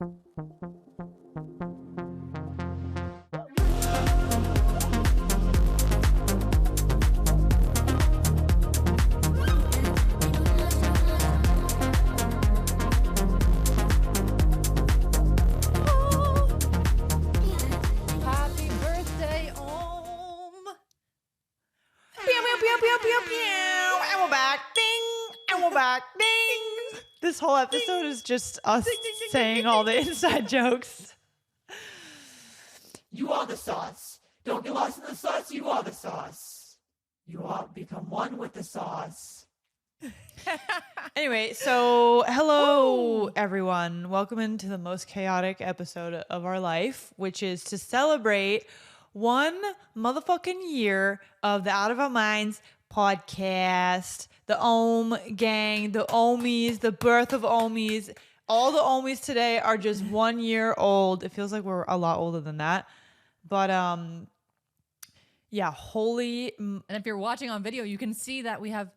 And we're back. Ding. And we're back. Ding. This whole episode is just us saying all the inside jokes. You are the sauce. Don't get lost in the sauce. You are the sauce. You all become one with the sauce. Anyway, so hello, everyone. Welcome into the most chaotic episode of our life, which is to celebrate one motherfucking year of the Out of Our Minds podcast, the OOM gang, the OOMies, the birth of OOMies. All the OOMies today are just 1 year old. It feels like we're a lot older than that. But yeah, holy. And if you're watching on video, you can see that we have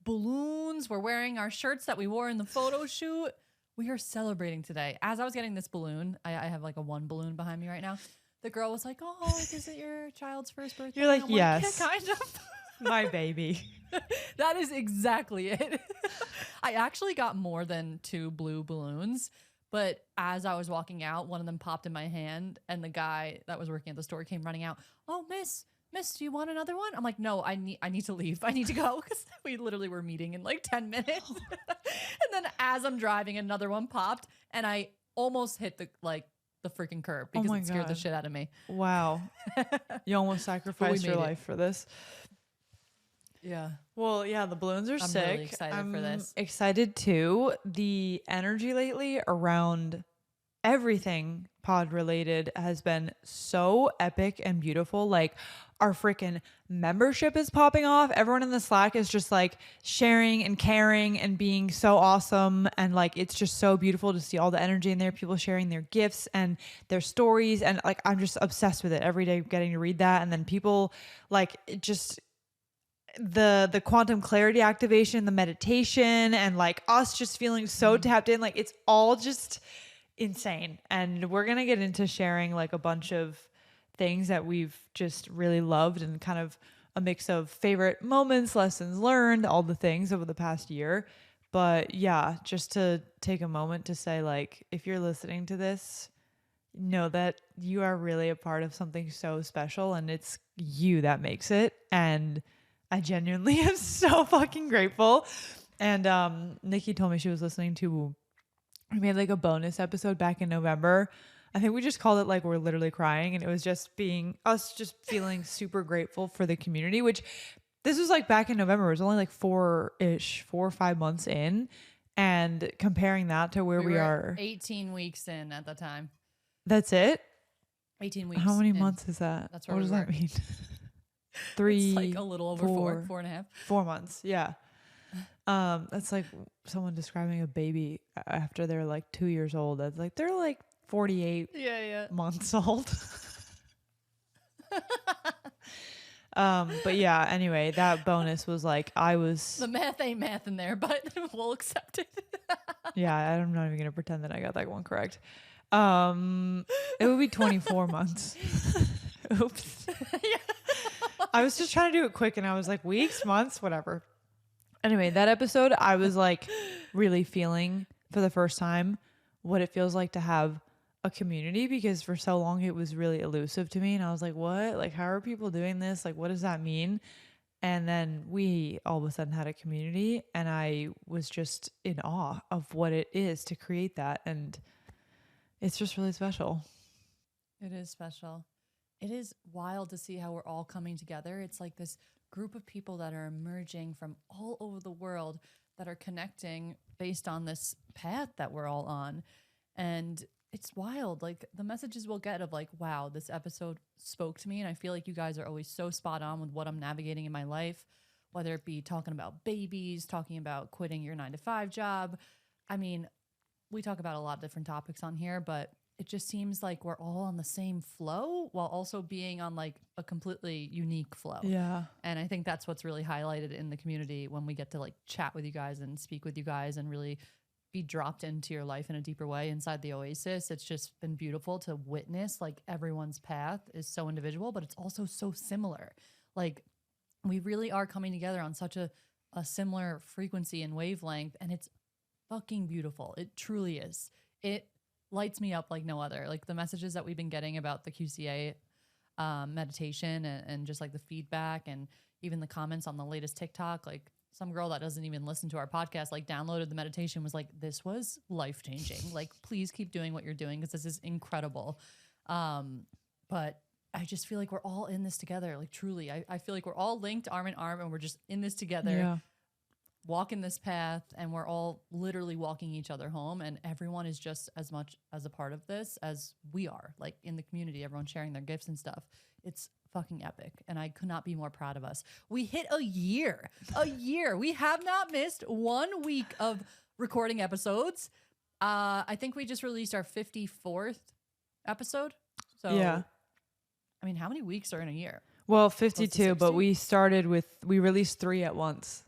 balloons. We're wearing our shirts that we wore in the photo shoot. We are celebrating today. As I was getting this balloon, I have like a one balloon behind me right now. The girl was like, "Oh, like, is it your child's first birthday?" You're like, I'm "Yes, yeah, kind of." My baby. That is exactly it. I actually got more than 2 blue balloons, but as I was walking out, one of them popped in my hand, and the guy that was working at the store came running out. "Oh, miss, do you want another one?" I'm like, "No, I need to leave. I need to go," because we literally were meeting in like 10 minutes. And then as I'm driving, another one popped, and I almost hit the freaking curb because it scared the shit out of me. Wow. You almost sacrificed your life for this. Yeah. Well, yeah, the balloons are sick. I'm really excited for this. Excited too. The energy lately around everything pod related has been so epic and beautiful. Like our freaking membership is popping off. Everyone in the Slack is just like sharing and caring and being so awesome. And like, it's just so beautiful to see all the energy in there, people sharing their gifts and their stories. And like, I'm just obsessed with it every day, getting to read that. And then people like just the quantum clarity activation, the meditation, and like us just feeling so tapped in. Like it's all just insane. And we're going to get into sharing like a bunch of things that we've just really loved and kind of a mix of favorite moments, lessons learned, all the things over the past year. But yeah, just to take a moment to say, like, if you're listening to this, know that you are really a part of something so special and it's you that makes it. And I genuinely am so fucking grateful. And Nikki told me she was listening to, we made like a bonus episode back in November. I think we just called it like We're Literally Crying. And it was just being us just feeling super grateful for the community, which this was like back in November. It was only like 4 or 5 months in. And comparing that to where we are 18 weeks in at the time. That's it? 18 weeks. How many months is that? That's where what does that mean? 3, it's like a little over 4.5. 4 months. Yeah. That's like someone describing a baby after they're like 2 years old. That's like, they're like 48 months old. But yeah, anyway, that bonus was like, the math ain't math in there, but we'll accept it. Yeah. I'm not even going to pretend that I got that one correct. It would be 24 months. Oops. Yeah. I was just trying to do it quick and I was like, weeks, months, whatever. Anyway, that episode, I was like really feeling for the first time what it feels like to have a community, because for so long it was really elusive to me. And I was like, what? Like, how are people doing this? Like, what does that mean? And then we all of a sudden had a community and I was just in awe of what it is to create that. And it's just really special. It is special. It is wild to see how we're all coming together. It's like this group of people that are emerging from all over the world that are connecting based on this path that we're all on. And it's wild. Like the messages we'll get of like, wow, this episode spoke to me. And I feel like you guys are always so spot on with what I'm navigating in my life, whether it be talking about babies, talking about quitting your 9-to-5 job. I mean, we talk about a lot of different topics on here, but it just seems like we're all on the same flow while also being on like a completely unique flow. Yeah. And I think that's what's really highlighted in the community when we get to like chat with you guys and speak with you guys and really be dropped into your life in a deeper way inside the Oasis. It's just been beautiful to witness. Like everyone's path is so individual, but it's also so similar. Like we really are coming together on such a similar frequency and wavelength, and it's fucking beautiful. It truly is. It lights me up like no other. Like the messages that we've been getting about the QCA meditation and just like the feedback and even the comments on the latest TikTok, like some girl that doesn't even listen to our podcast, like downloaded the meditation, was like, this was life-changing. Like, please keep doing what you're doing because this is incredible. But I just feel like we're all in this together. Like truly, I feel like we're all linked arm in arm and we're just in this together, walking this path, and we're all literally walking each other home. And everyone is just as much as a part of this as we are, like in the community, everyone sharing their gifts and stuff. It's fucking epic. And I could not be more proud of us. We hit a year. We have not missed 1 week of recording episodes. I think we just released our 54th episode. So yeah. I mean, how many weeks are in a year? Well, 52, but we released 3 at once.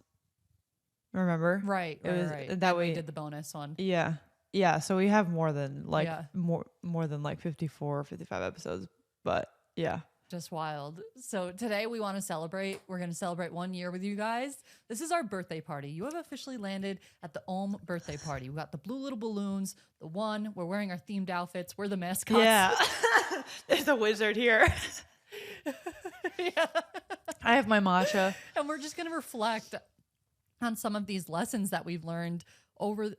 Remember? Right. That and way we did the bonus one. Yeah. Yeah. So we have more than like more than like 54 or 55 episodes. But yeah. Just wild. So today we want to celebrate. We're going to celebrate 1 year with you guys. This is our birthday party. You have officially landed at the OOM birthday party. We got the blue little balloons, the one. We're wearing our themed outfits. We're the mascots. Yeah. There's a wizard here. Yeah. I have my matcha. And we're just going to reflect on some of these lessons that we've learned over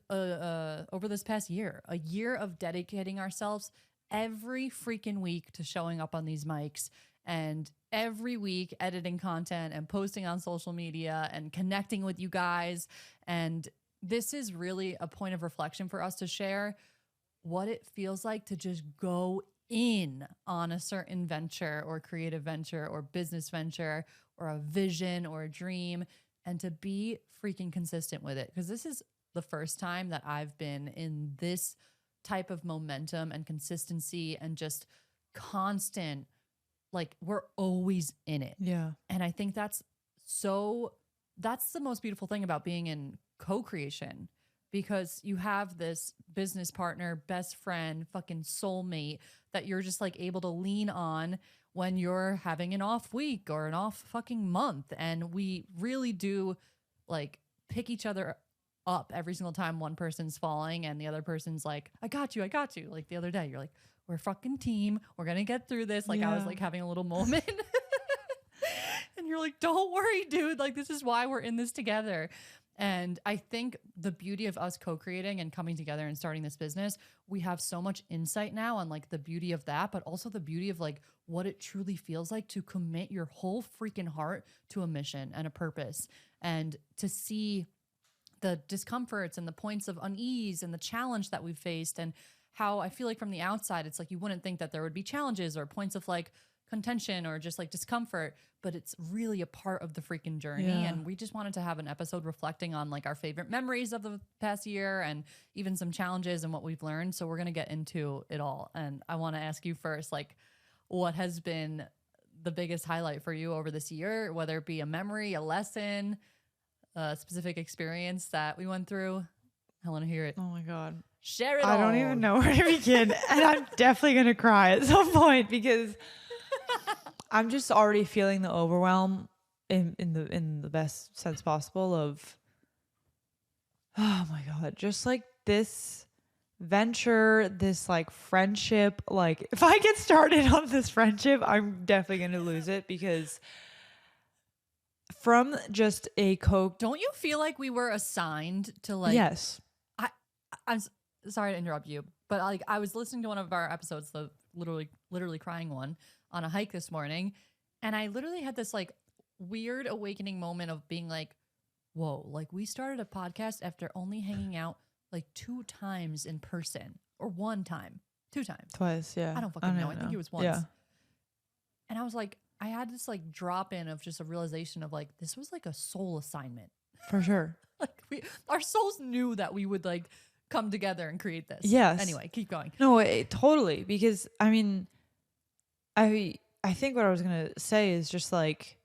this past year. A year of dedicating ourselves every freaking week to showing up on these mics, and every week editing content and posting on social media and connecting with you guys. And this is really a point of reflection for us to share what it feels like to just go in on a certain venture or creative venture or business venture or a vision or a dream, and to be freaking consistent with it. Because this is the first time that I've been in this type of momentum and consistency and just constant, like we're always in it. Yeah. And I think that's the most beautiful thing about being in co-creation, because you have this business partner, best friend, fucking soulmate that you're just like able to lean on when you're having an off week or an off fucking month. And we really do like pick each other up every single time one person's falling and the other person's like, I got you. Like the other day, you're like, we're a fucking team. We're going to get through this. Like I was like having a little moment and you're like, don't worry, dude. Like, this is why we're in this together. And I think the beauty of us co-creating and coming together and starting this business, we have so much insight now on like the beauty of that, but also the beauty of like what it truly feels like to commit your whole freaking heart to a mission and a purpose, and to see the discomforts and the points of unease and the challenge that we've faced, and how I feel like from the outside, it's like you wouldn't think that there would be challenges or points of like contention or just like discomfort, but it's really a part of the freaking journey. Yeah. And we just wanted to have an episode reflecting on like our favorite memories of the past year and even some challenges and what we've learned. So we're going to get into it all. And I want to ask you first, like, what has been the biggest highlight for you over this year, whether it be a memory, a lesson, a specific experience that we went through? I want to hear it. Oh my God. Share it all. I don't even know where to begin. And I'm definitely going to cry at some point because I'm just already feeling the overwhelm in the best sense possible of, oh my God, just like this venture, this like friendship. Like if I get started on this friendship, I'm definitely going to lose it, because from just a Don't you feel like we were assigned to like, yes, I'm sorry to interrupt you, but like I was listening to one of our episodes, the literally crying one, on a hike this morning, and I literally had this like weird awakening moment of being like, whoa, like we started a podcast after only hanging out like 2 times in person, or 1 time, 2 times. Twice, yeah. I don't fucking know. I think it was once. Yeah. And I was like, I had this like drop in of just a realization of like, this was like a soul assignment. For sure. Like our souls knew that we would like come together and create this. Yes. Anyway, keep going. No, totally. Because I mean, I think what I was going to say is just like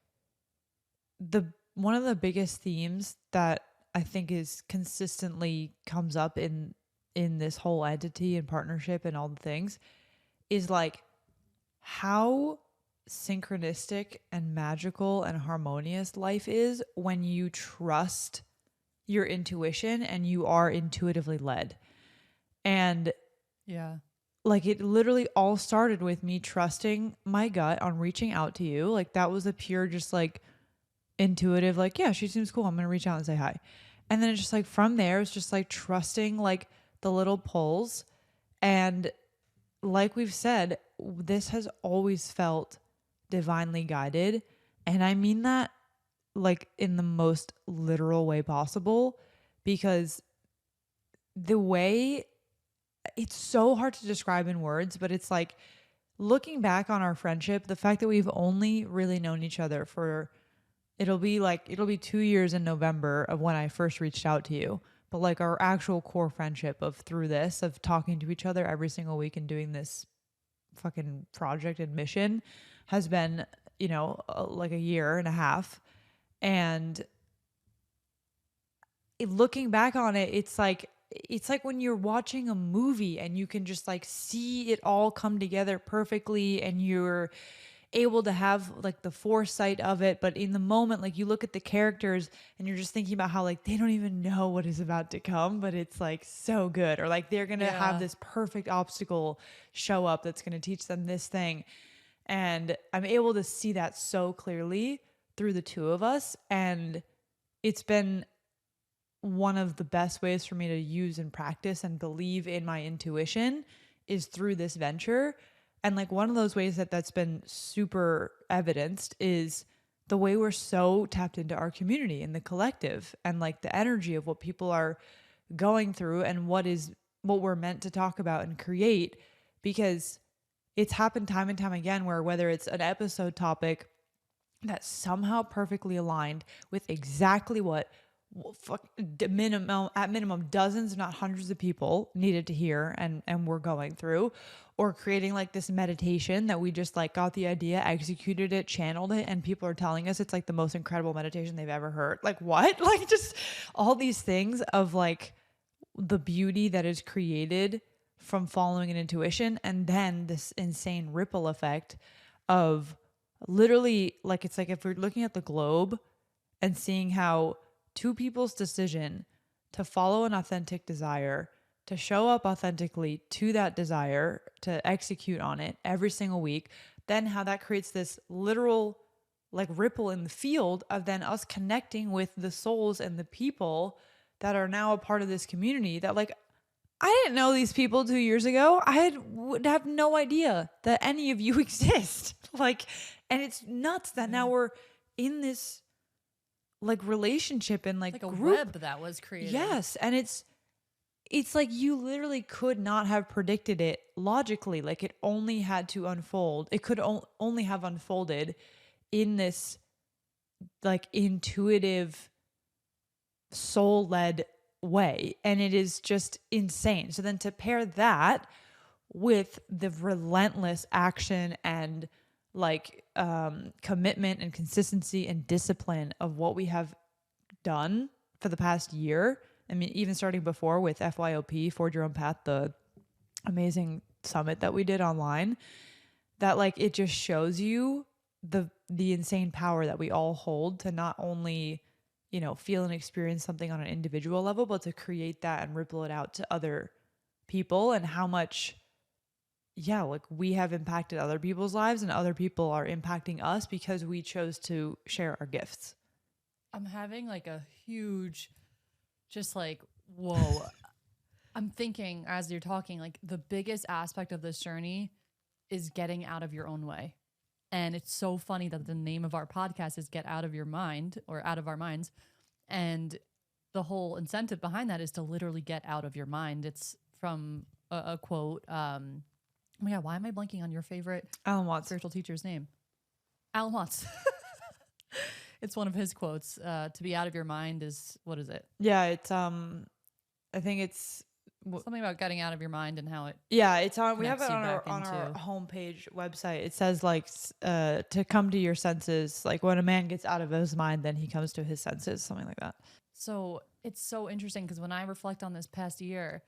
one of the biggest themes that I think is consistently comes up in this whole entity and partnership and all the things is like how synchronistic and magical and harmonious life is when you trust your intuition and you are intuitively led. And Yeah. like it literally all started with me trusting my gut on reaching out to you. Like that was a pure just like intuitive, like, yeah, she seems cool. I'm going to reach out and say hi. And then it's just like from there, it's just like trusting like the little pulls. And like we've said, this has always felt divinely guided. And I mean that like in the most literal way possible because the way it's so hard to describe in words, but it's like looking back on our friendship, the fact that we've only really known each other for it'll be 2 years in November of when I first reached out to you. But like our actual core friendship of through this, of talking to each other every single week and doing this fucking project and mission has been, like a year and a half. And looking back on it, it's like when you're watching a movie and you can just like see it all come together perfectly and you're able to have like the foresight of it, but in the moment like you look at the characters and you're just thinking about how like they don't even know what is about to come, but it's like so good, or like they're gonna have this perfect obstacle show up that's gonna teach them this thing. And I'm able to see that so clearly through the two of us, and it's been one of the best ways for me to use and practice and believe in my intuition is through this venture. And like one of those ways that's been super evidenced is the way we're so tapped into our community and the collective and like the energy of what people are going through and what we're meant to talk about and create, because it's happened time and time again where whether it's an episode topic that's somehow perfectly aligned with exactly what at minimum dozens, not hundreds of people needed to hear and we're going through, or creating like this meditation that we just like got the idea, executed it, channeled it, and people are telling us it's like the most incredible meditation they've ever heard. Like what? Like just all these things of like the beauty that is created from following an intuition, and then this insane ripple effect of literally like it's like if we're looking at the globe and seeing how two people's decision to follow an authentic desire, to show up authentically to that desire, to execute on it every single week, then how that creates this literal like ripple in the field of then us connecting with the souls and the people that are now a part of this community that like I didn't know these people 2 years ago. Would have no idea that any of you exist. Like, and it's nuts that now we're in this like relationship and like a group web that was created. Yes, and it's like you literally could not have predicted it logically. Like it only had to unfold. It could only have unfolded in this like intuitive soul-led way, and it is just insane. So then to pair that with the relentless action and like commitment and consistency and discipline of what we have done for the past year. I mean, even starting before with FYOP, Forge Your Own Path, the amazing summit that we did online, that like it just shows you the insane power that we all hold to not only, feel and experience something on an individual level, but to create that and ripple it out to other people, and how much like we have impacted other people's lives and other people are impacting us because we chose to share our gifts. I'm having like a huge, just like, whoa. I'm thinking as you're talking, like the biggest aspect of this journey is getting out of your own way. And it's so funny that the name of our podcast is Get Out of Your Mind, or Out of Our Minds. And the whole incentive behind that is to literally get out of your mind. It's from a quote. Oh my God, why am I blanking on your favorite Alan Watts spiritual teacher's name? Alan Watts. It's one of his quotes. To be out of your mind is, what is it? Yeah, it's I think it's something about getting out of your mind and how it. Yeah, it's on. We have it connects you on back our into- homepage website. It says like to come to your senses. Like when a man gets out of his mind, then he comes to his senses. Something like that. So it's so interesting because when I reflect on this past year,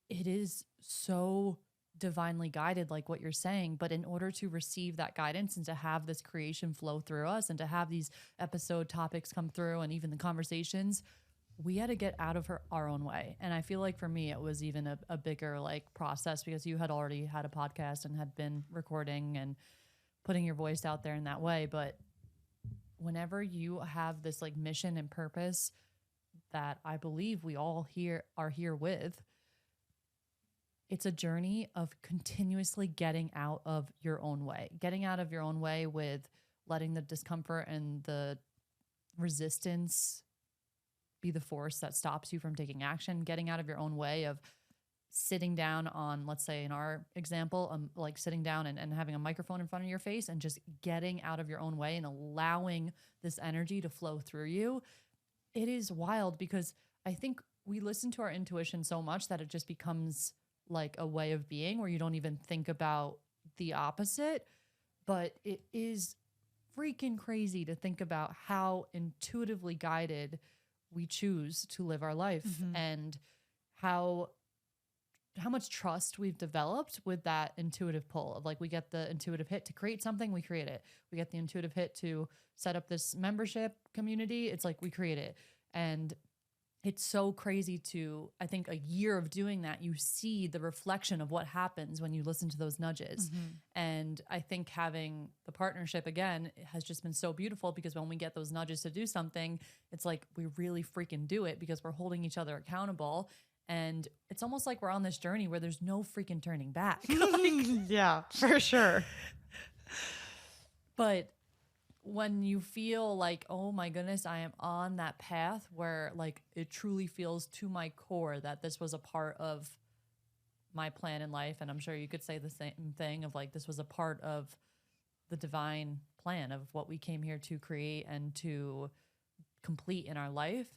it is so divinely guided, like what you're saying. But in order to receive that guidance and to have this creation flow through us and to have these episode topics come through and even the conversations, we had to get out of our own way. And I feel like for me, it was even a bigger like process because you had already had a podcast and had been recording and putting your voice out there in that way. But whenever you have this like mission and purpose that I believe we all here are here with, it's a journey of continuously getting out of your own way, getting out of your own way with letting the discomfort and the resistance be the force that stops you from taking action, getting out of your own way of sitting down on, let's say in our example, like sitting down and having a microphone in front of your face and just getting out of your own way and allowing this energy to flow through you. It is wild because I think we listen to our intuition so much that it just becomes like a way of being where you don't even think about the opposite. But it is freaking crazy to think about how intuitively guided we choose to live our life and how much trust we've developed with that intuitive pull of like, we get the intuitive hit to create something, we create it. We get the intuitive hit to set up this membership community. It's like, we create it. And it's so crazy to, I think a year of doing that, you see the reflection of what happens when you listen to those nudges. And I think having the partnership again has just been so beautiful because when we get those nudges to do something, it's like we really freaking do it because we're holding each other accountable. And it's almost like we're on this journey where there's no freaking turning back. Yeah, for sure. But when you feel like, oh my goodness, I am on that path where like it truly feels to my core that this was a part of my plan in life. And I'm sure you could say the same thing of like, this was a part of the divine plan of what we came here to create and to complete in our life.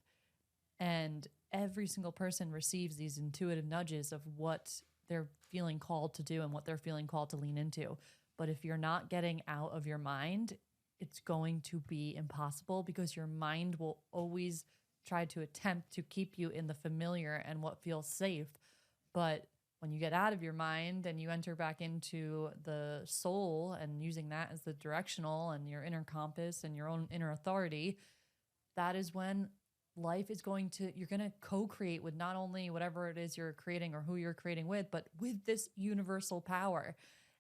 And every single person receives these intuitive nudges of what they're feeling called to do and what they're feeling called to lean into. But if you're not getting out of your mind, it's going to be impossible because your mind will always try to attempt to keep you in the familiar and what feels safe. But when you get out of your mind and you enter back into the soul and using that as the directional and your inner compass and your own inner authority, that is when life is going to, you're going to co-create with not only whatever it is you're creating or who you're creating with, but with this universal power.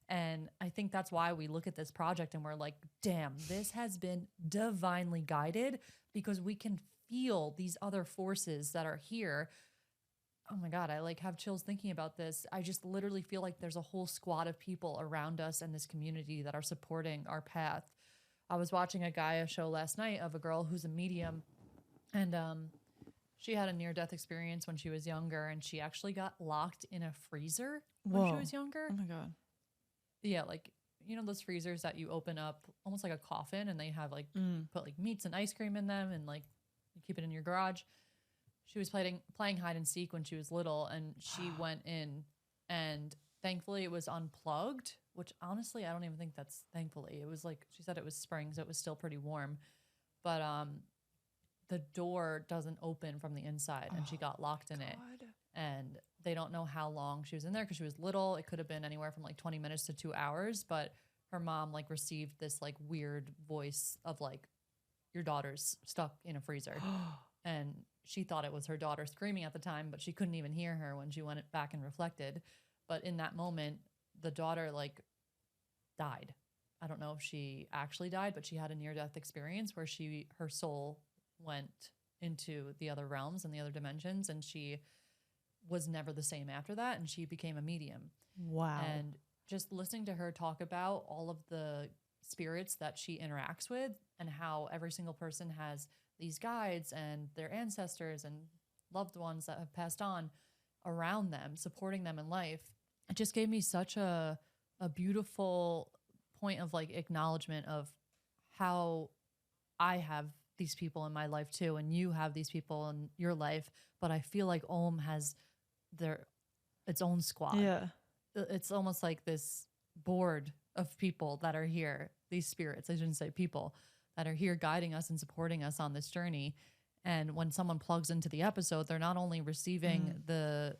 And I think that's why we look at this project and we're like, damn, this has been divinely guided because we can feel these other forces that are here. Oh my God, I like have chills thinking about this. I just literally feel like there's a whole squad of people around us and this community that are supporting our path. I was watching a Gaia show last night of a girl who's a medium and she had a near-death experience when she was younger and she actually got locked in a freezer when she was younger. Oh my God. Yeah, like, you know, those freezers that you open up almost like a coffin and they have like put like meats and ice cream in them and like you keep it in your garage. She was playing hide and seek when she was little and she went in and thankfully it was unplugged, which honestly, I don't even think that's thankfully. It was like, she said it was spring, so it was still pretty warm. But the door doesn't open from the inside and she got locked in it. And they don't know how long she was in there because she was little. It could have been anywhere from like 20 minutes to 2 hours. But her mom like received this like weird voice of like, your daughter's stuck in a freezer. And she thought it was her daughter screaming at the time, but she couldn't even hear her when she went back and reflected. But in that moment, the daughter like died. I don't know if she actually died, but she had a near-death experience where her soul went into the other realms and the other dimensions, and she was never the same after that, and she became a medium. Wow. And just listening to her talk about all of the spirits that she interacts with and how every single person has these guides and their ancestors and loved ones that have passed on around them, supporting them in life, it just gave me such a beautiful point of like acknowledgement of how I have these people in my life too, and you have these people in your life, but I feel like OOM has its own squad. Yeah. It's almost like this board of people that are here, these spirits, I shouldn't say people, that are here guiding us and supporting us on this journey. And when someone plugs into the episode, they're not only receiving the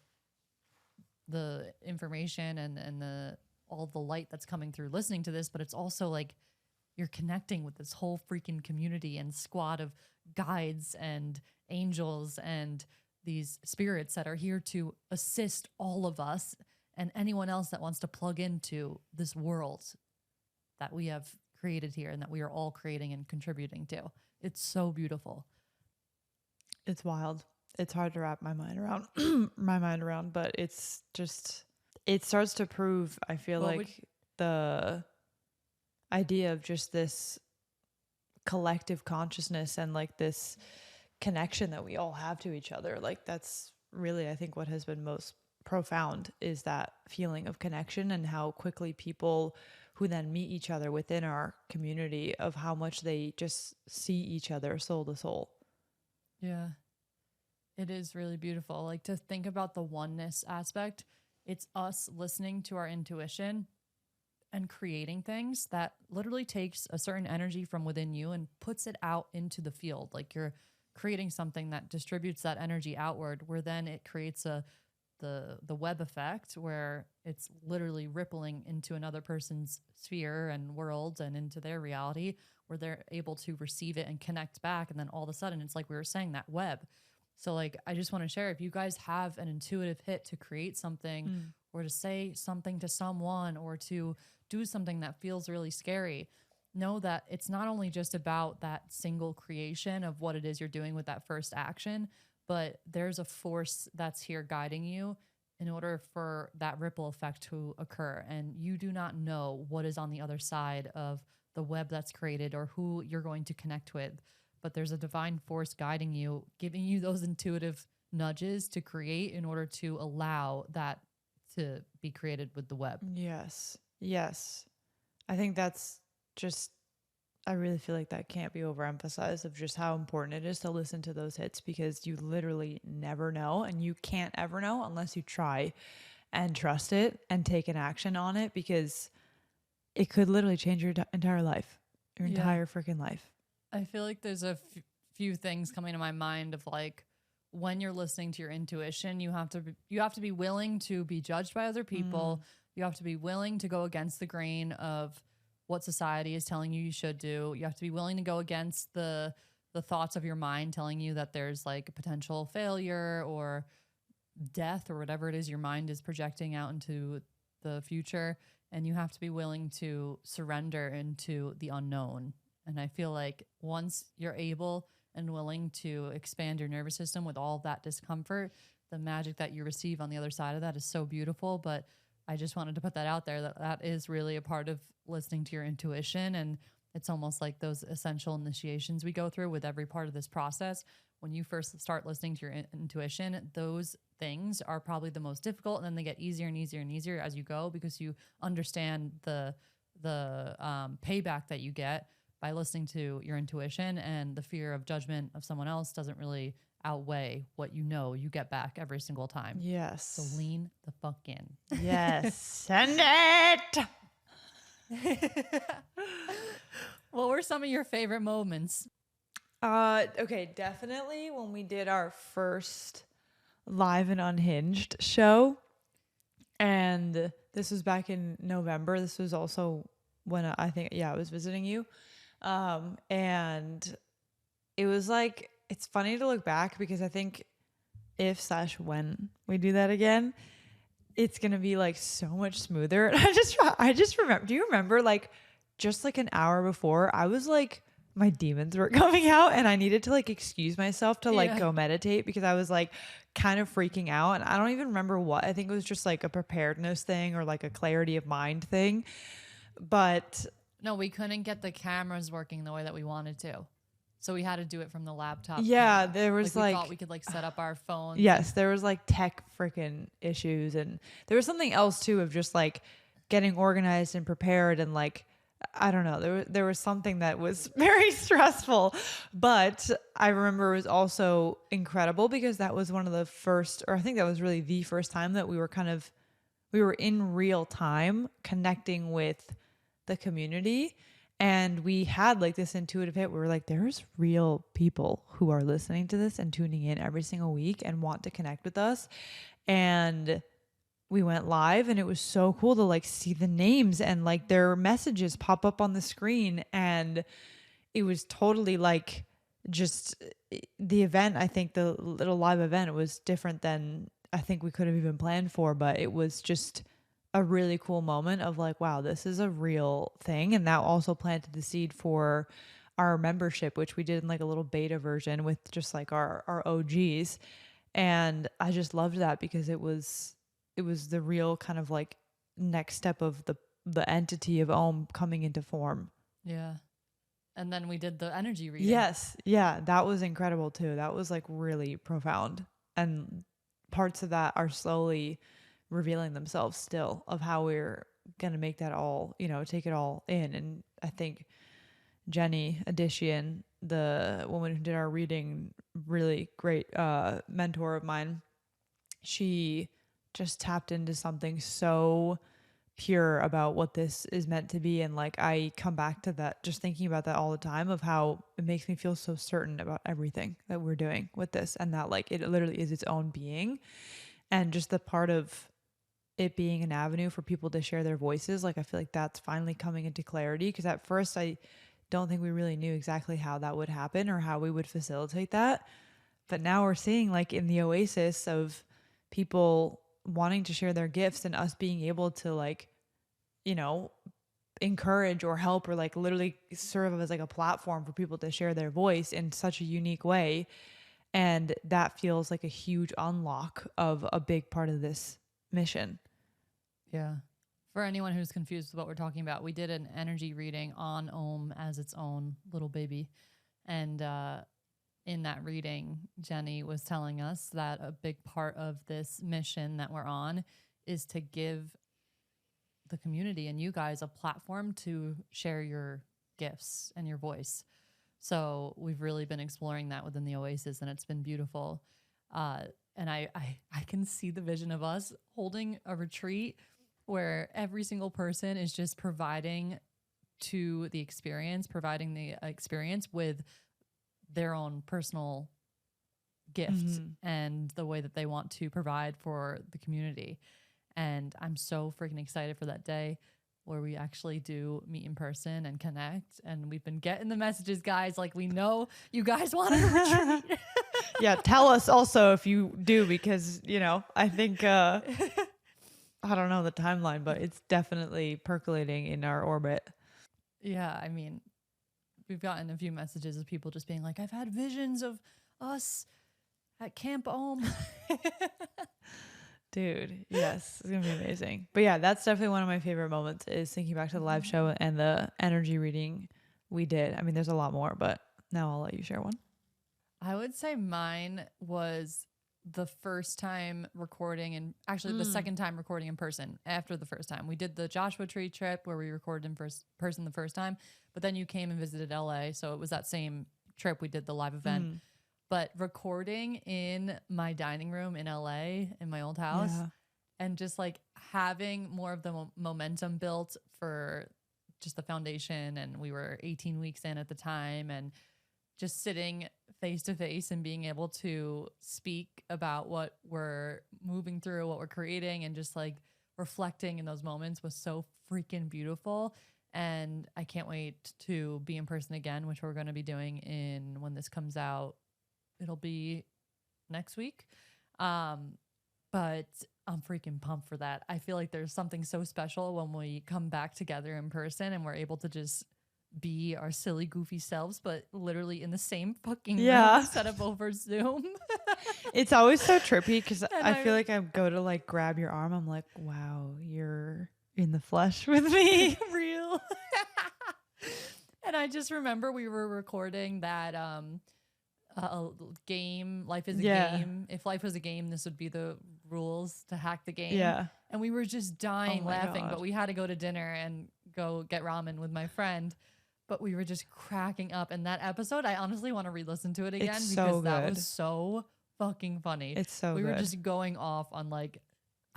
information and the all the light that's coming through listening to this, but it's also like you're connecting with this whole freaking community and squad of guides and angels and these spirits that are here to assist all of us and anyone else that wants to plug into this world that we have created here and that we are all creating and contributing to. It's so beautiful. It's wild. It's hard to wrap my mind around but it's just, it starts to prove, I feel like, the idea of just this collective consciousness and like this connection that we all have to each other. Like that's really, I think, what has been most profound is that feeling of connection and how quickly people who then meet each other within our community of how much they just see each other soul to soul. Yeah. It is really beautiful. Like to think about the oneness aspect, it's us listening to our intuition and creating things that literally takes a certain energy from within you and puts it out into the field. Like you're creating something that distributes that energy outward, where then it creates the web effect where it's literally rippling into another person's sphere and world and into their reality, where they're able to receive it and connect back. And then all of a sudden it's like we were saying, that web. So like, I just want to share, if you guys have an intuitive hit to create something or to say something to someone or to do something that feels really scary, know that it's not only just about that single creation of what it is you're doing with that first action, but there's a force that's here guiding you in order for that ripple effect to occur. And you do not know what is on the other side of the web that's created or who you're going to connect with. But there's a divine force guiding you, giving you those intuitive nudges to create in order to allow that to be created with the web. Yes. Yes. I think that's just, I really feel like that can't be overemphasized of just how important it is to listen to those hits, because you literally never know, and you can't ever know unless you try and trust it and take an action on it, because it could literally change your entire life, your entire freaking life. I feel like there's a few things coming to my mind of like, when you're listening to your intuition, you have to be willing to be judged by other people. You have to be willing to go against the grain of what society is telling you should do. You have to be willing to go against the thoughts of your mind telling you that there's like a potential failure or death or whatever it is your mind is projecting out into the future. And you have to be willing to surrender into the unknown. And I feel like once you're able and willing to expand your nervous system with all that discomfort, the magic that you receive on the other side of that is so beautiful. But I just wanted to put that out there, that is really a part of listening to your intuition. And it's almost like those essential initiations we go through with every part of this process. When you first start listening to your intuition, those things are probably the most difficult. And then they get easier and easier and easier as you go, because you understand the payback that you get by listening to your intuition, and the fear of judgment of someone else doesn't really outweigh what you get back every single time. Yes. So lean the fuck in. Yes. Send it. What were some of your favorite moments? Okay, definitely when we did our first Live and Unhinged show, and this was back in November. This was also when I was visiting you. And it was like, it's funny to look back, because I think when we do that again, it's going to be like so much smoother. And I just remember, do you remember like just like an hour before, I was like, my demons were coming out and I needed to like excuse myself to like go meditate, because I was like kind of freaking out. And I don't even remember what, I think it was just like a preparedness thing or like a clarity of mind thing. But no, we couldn't get the cameras working the way that we wanted to. So we had to do it from the laptop. Yeah, there was we thought we could like set up our phones. Yes, there was like tech freaking issues, and there was something else too of just like getting organized and prepared, and like I don't know, there was something that was very stressful, but I remember it was also incredible, because that was one of the first, or I think that was really the first time that we were in real time connecting with the community. And we had like this intuitive hit. We were like, there's real people who are listening to this and tuning in every single week and want to connect with us. And we went live, and it was so cool to like see the names and like their messages pop up on the screen. And it was totally like just the event. I think the little live event was different than I think we could have even planned for, but it was just a really cool moment of like, wow, this is a real thing. And that also planted the seed for our membership, which we did in like a little beta version with just like our OGs. And I just loved that because it was the real kind of like next step of the entity of OOM coming into form. Yeah. And then we did the energy reading. Yes. Yeah. That was incredible too. That was like really profound. And parts of that are slowly revealing themselves still of how we're going to make that all, take it all in. And I think Jenny Addition, the woman who did our reading, really great mentor of mine, she just tapped into something so pure about what this is meant to be. And like I come back to that, just thinking about that all the time, of how it makes me feel so certain about everything that we're doing with this, and that like it literally is its own being. And just the part of it being an avenue for people to share their voices, like I feel like that's finally coming into clarity, because at first I don't think we really knew exactly how that would happen or how we would facilitate that. But now we're seeing like in the oasis of people wanting to share their gifts and us being able to like, encourage or help or like literally serve as like a platform for people to share their voice in such a unique way. And that feels like a huge unlock of a big part of this mission. Yeah. For anyone who's confused with what we're talking about, we did an energy reading on OOM as its own little baby. And in that reading, Jenny was telling us that a big part of this mission that we're on is to give the community and you guys a platform to share your gifts and your voice. So we've really been exploring that within the Oasis, and it's been beautiful. And I can see the vision of us holding a retreat where every single person is just providing the experience with their own personal gift and the way that they want to provide for the community. And I'm so freaking excited for that day where we actually do meet in person and connect. And we've been getting the messages, guys. Like, we know you guys want to retreat. Yeah, tell us also if you do, because, I think, I don't know the timeline, but it's definitely percolating in our orbit. Yeah, I mean, we've gotten a few messages of people just being like, I've had visions of us at Camp OOM. Dude, yes, it's going to be amazing. But yeah, that's definitely one of my favorite moments, is thinking back to the live show and the energy reading we did. I mean, there's a lot more, but now I'll let you share one. I would say mine was the first time recording, and actually the second time recording in person after the first time. We did the Joshua Tree trip where we recorded in person the first time, but then you came and visited LA. So it was that same trip we did the live event. But recording in my dining room in LA in my old house, and just like having more of the momentum built for just the foundation. And we were 18 weeks in at the time, and just sitting face to face and being able to speak about what we're moving through, what we're creating, and just like reflecting in those moments was so freaking beautiful. And I can't wait to be in person again, which we're going to be doing when this comes out. It'll be next week. But I'm freaking pumped for that. I feel like there's something so special when we come back together in person and we're able to just be our silly, goofy selves, but literally in the same fucking room set up over Zoom. It's always so trippy because I feel like I go to like grab your arm. I'm like, wow, you're in the flesh with me. Real. And I just remember we were recording that game, Life is a Game. If life was a game, this would be the rules to hack the game. Yeah. And we were just dying laughing, but we had to go to dinner and go get ramen with my friend. But we were just cracking up. And that episode, I honestly want to re-listen to it again because that was so fucking funny. It's so we good. were just going off on like,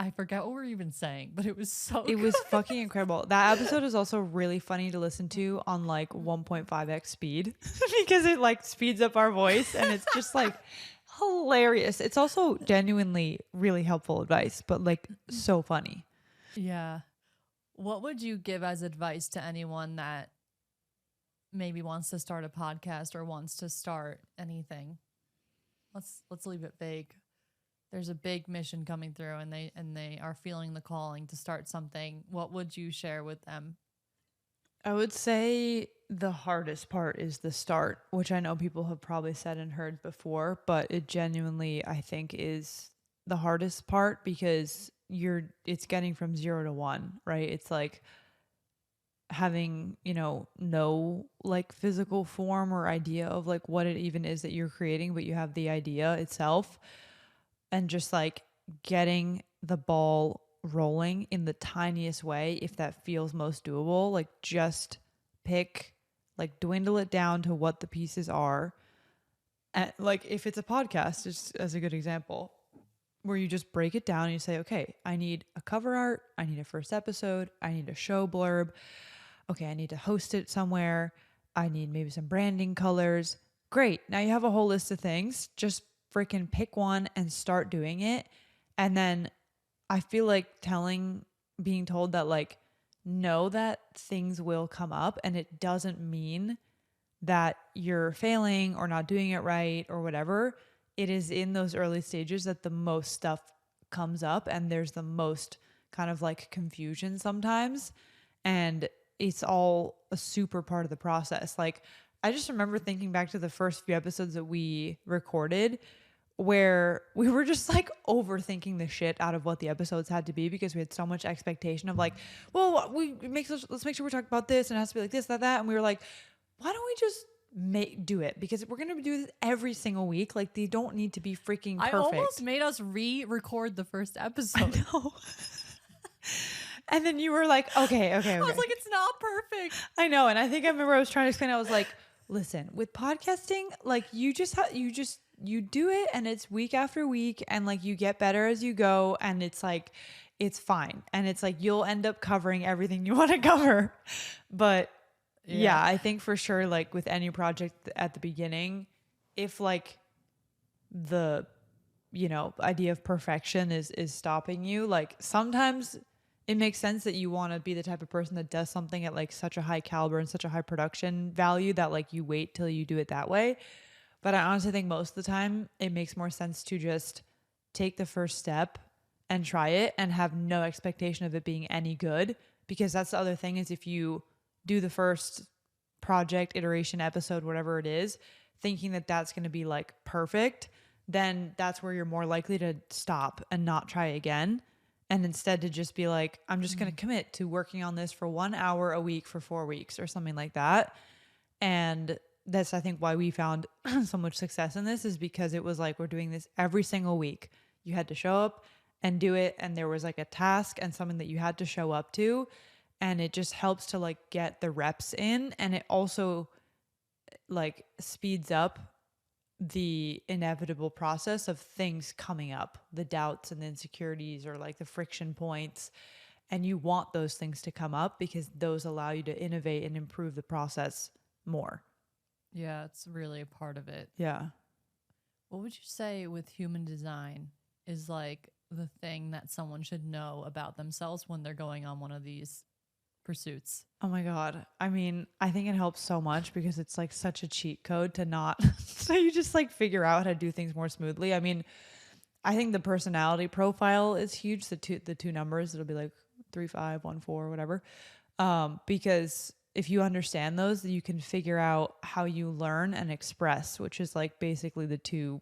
I forget what we're even saying, but it was so It was good. fucking incredible. That episode is also really funny to listen to on like 1.5x speed because it like speeds up our voice and it's just like hilarious. It's also genuinely really helpful advice, but like so funny. Yeah. What would you give as advice to anyone that maybe wants to start a podcast or wants to start anything? Let's leave it vague. There's a big mission coming through and they are feeling the calling to start something. What would you share with them? I would say the hardest part is the start, which I know people have probably said and heard before, but it genuinely, I think, is the hardest part because it's getting from 0 to 1, right? It's like having, no like physical form or idea of like what it even is that you're creating, but you have the idea itself and just like getting the ball rolling in the tiniest way if that feels most doable. Like just pick, like dwindle it down to what the pieces are. And like if it's a podcast, just as a good example, where you just break it down and you say, okay, I need a cover art, I need a first episode, I need a show blurb. Okay, I need to host it somewhere. I need maybe some branding colors. Great. Now you have a whole list of things. Just freaking pick one and start doing it. And then I feel like being told that like, know that things will come up and it doesn't mean that you're failing or not doing it right or whatever. It is in those early stages that the most stuff comes up and there's the most kind of like confusion sometimes. And it's all a super part of the process. Like I just remember thinking back to the first few episodes that we recorded where we were just like overthinking the shit out of what the episodes had to be because we had so much expectation of like, well, let's make sure we're talking about this and it has to be like this, that. And we were like, why don't we just do it? Because we're going to do this every single week. Like they don't need to be freaking perfect. I almost made us re-record the first episode. I know. And then you were like, okay. I was like, it's not perfect. I know. And I think I remember I was trying to explain, I was like, listen, with podcasting, like you do it and it's week after week and like you get better as you go and it's like, it's fine. And it's like, you'll end up covering everything you want to cover. But yeah, I think for sure, like with any project at the beginning, if like the, idea of perfection is stopping you, like sometimes it makes sense that you want to be the type of person that does something at like such a high caliber and such a high production value that like you wait till you do it that way. But I honestly think most of the time it makes more sense to just take the first step and try it and have no expectation of it being any good. Because that's the other thing is if you do the first project, iteration, episode, whatever it is, thinking that that's going to be like perfect, then that's where you're more likely to stop and not try again. And instead to just be like, I'm just going to commit to working on this for 1 hour a week for 4 weeks or something like that. And that's, I think, why we found so much success in this is because it was like, we're doing this every single week. You had to show up and do it. And there was like a task and something that you had to show up to. And it just helps to like get the reps in. And it also like speeds up the inevitable process of things coming up, the doubts and the insecurities or like the friction points. And you want those things to come up because those allow you to innovate and improve the process more. Yeah, it's really a part of it. Yeah. What would you say with human design is like the thing that someone should know about themselves when they're going on one of these pursuits? Oh my God. I mean, I think it helps so much because it's like such a cheat code to not, so you just like figure out how to do things more smoothly. I mean, I think the personality profile is huge. The two numbers, it'll be like 3, 5, 1, 4, whatever. Because if you understand those, you can figure out how you learn and express, which is like basically the two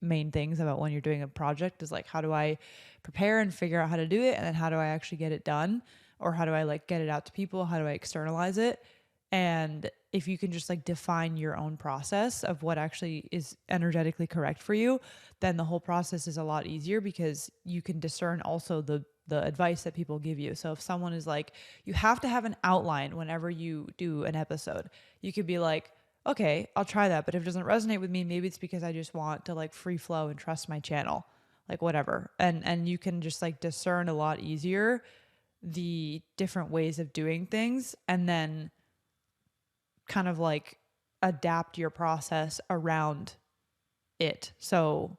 main things about when you're doing a project is like, how do I prepare and figure out how to do it? And then how do I actually get it done? Or how do I like get it out to people? How do I externalize it? And if you can just like define your own process of what actually is energetically correct for you, then the whole process is a lot easier because you can discern also the advice that people give you. So if someone is like, you have to have an outline whenever you do an episode, you could be like, okay, I'll try that. But if it doesn't resonate with me, maybe it's because I just want to like free flow and trust my channel. like whatever. And you can just like discern a lot easier the different ways of doing things, and then kind of like adapt your process around it. So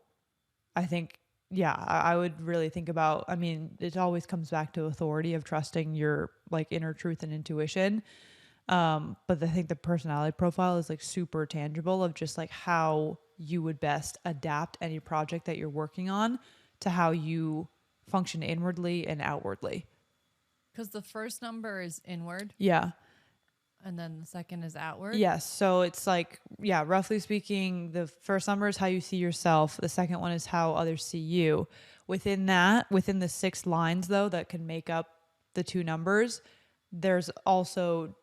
I think, yeah, I would really think about, I mean, it always comes back to authority of trusting your like inner truth and intuition. But I think the personality profile is like super tangible of just like how you would best adapt any project that you're working on to how you function inwardly and outwardly. Because the first number is inward Yeah. and then the second is outward. Yes. So it's like, yeah, roughly speaking, the first number is how you see yourself. The second one is how others see you. Within that, within the 6 lines, though, that can make up the 2 numbers, there's also,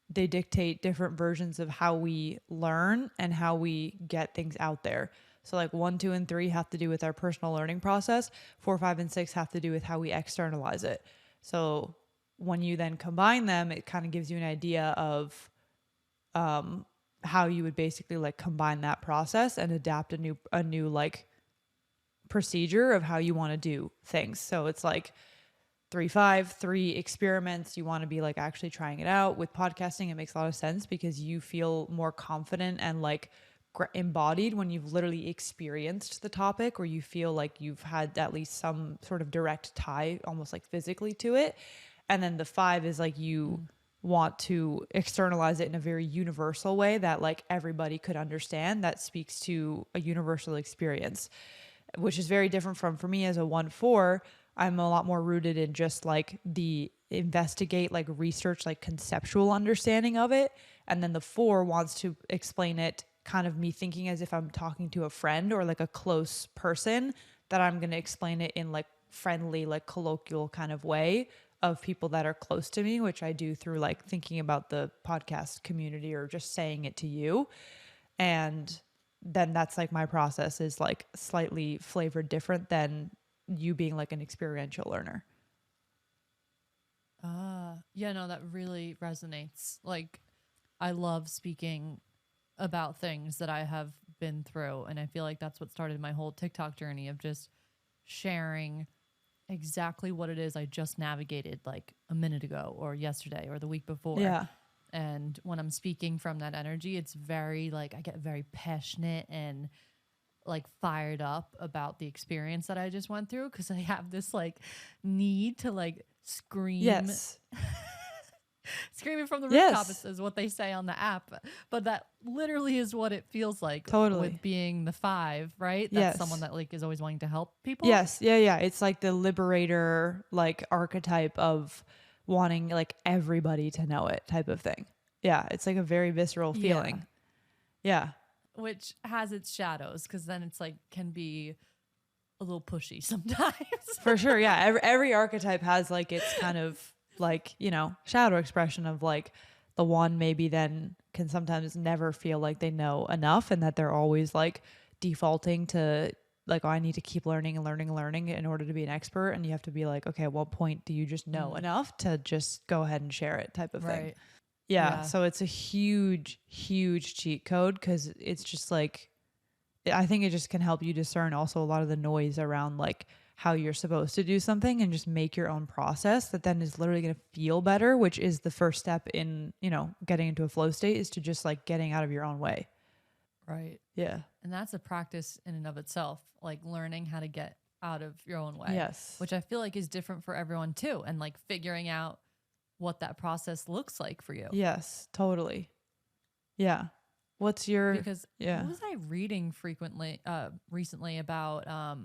they dictate different versions of how we learn and how we get things out there. So like 1, 2, and 3 have to do with our personal learning process. 4, 5, and 6 have to do with how we externalize it. So when you then combine them, it kind of gives you an idea of how you would basically like combine that process and adapt a new like procedure of how you want to do things. So it's like 3, 5, 3 experiments. You want to be like actually trying it out. With podcasting, it makes a lot of sense because you feel more confident and like embodied when you've literally experienced the topic, or you feel like you've had at least some sort of direct tie almost like physically to it. And then the 5 is like you want to externalize it in a very universal way that like everybody could understand, that speaks to a universal experience, which is very different from, for me as a 1/4, I'm a lot more rooted in just like the investigate, like research, like conceptual understanding of it. And then the 4 wants to explain it, kind of me thinking as if I'm talking to a friend or like a close person, that I'm going to explain it in like friendly, like colloquial kind of way of people that are close to me, which I do through like thinking about the podcast community or just saying it to you. And then that's like my process is like slightly flavored different than you being like an experiential learner. Yeah, no, that really resonates. Like, I love speaking about things that I have been through. And I feel like that's what started my whole TikTok journey of just sharing exactly what it is I just navigated like a minute ago or yesterday or the week before. Yeah. And when I'm speaking from that energy, it's very like I get very passionate and like fired up about the experience that I just went through, because I have this like need to like scream. Yes. Screaming from the rooftop Yes. is what they say on the app, but that literally is what it feels like. Totally. With being the 5, right? That's Yes. someone that like is always wanting to help people. Yes. Yeah. Yeah. It's like the liberator, like archetype of wanting like everybody to know it type of thing. Yeah. It's like a very visceral feeling. Yeah. Which has its shadows, because then it's like can be a little pushy sometimes. For sure. Yeah. Every archetype has like its kind of like, you know, shadow expression of like the one maybe then can sometimes never feel like they know enough, and that they're always like defaulting to like, oh, I need to keep learning and learning and learning in order to be an expert. And you have to be like, okay, at what point do you just know enough to just go ahead and share it type of thing. Right. Yeah. Yeah. So it's a huge, huge cheat code, because it's just like, I think it just can help you discern also a lot of the noise around like how you're supposed to do something, and just make your own process that then is literally going to feel better, which is the first step in, you know, getting into a flow state, is to just like getting out of your own way. Right. Yeah. And that's a practice in and of itself, like learning how to get out of your own way. Yes. Which I feel like is different for everyone too. And like figuring out what that process looks like for you. Yes, totally. Yeah. What's your, Because yeah. what was I reading recently about, oh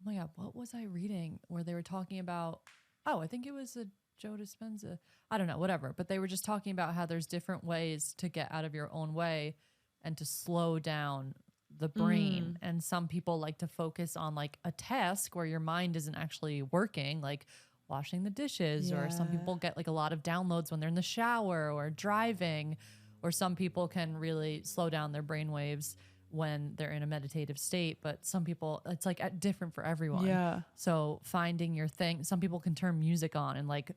my God, what was I reading where they were talking about, I think it was a Joe Dispenza. I don't know, whatever. But they were just talking about how there's different ways to get out of your own way and to slow down the brain. And some people like to focus on like a task where your mind isn't actually working, like washing the dishes, or some people get like a lot of downloads when they're in the shower or driving, or some people can really slow down their brain waves when they're in a meditative state. But some people, it's like different for everyone. Yeah. So finding your thing, some people can turn music on and like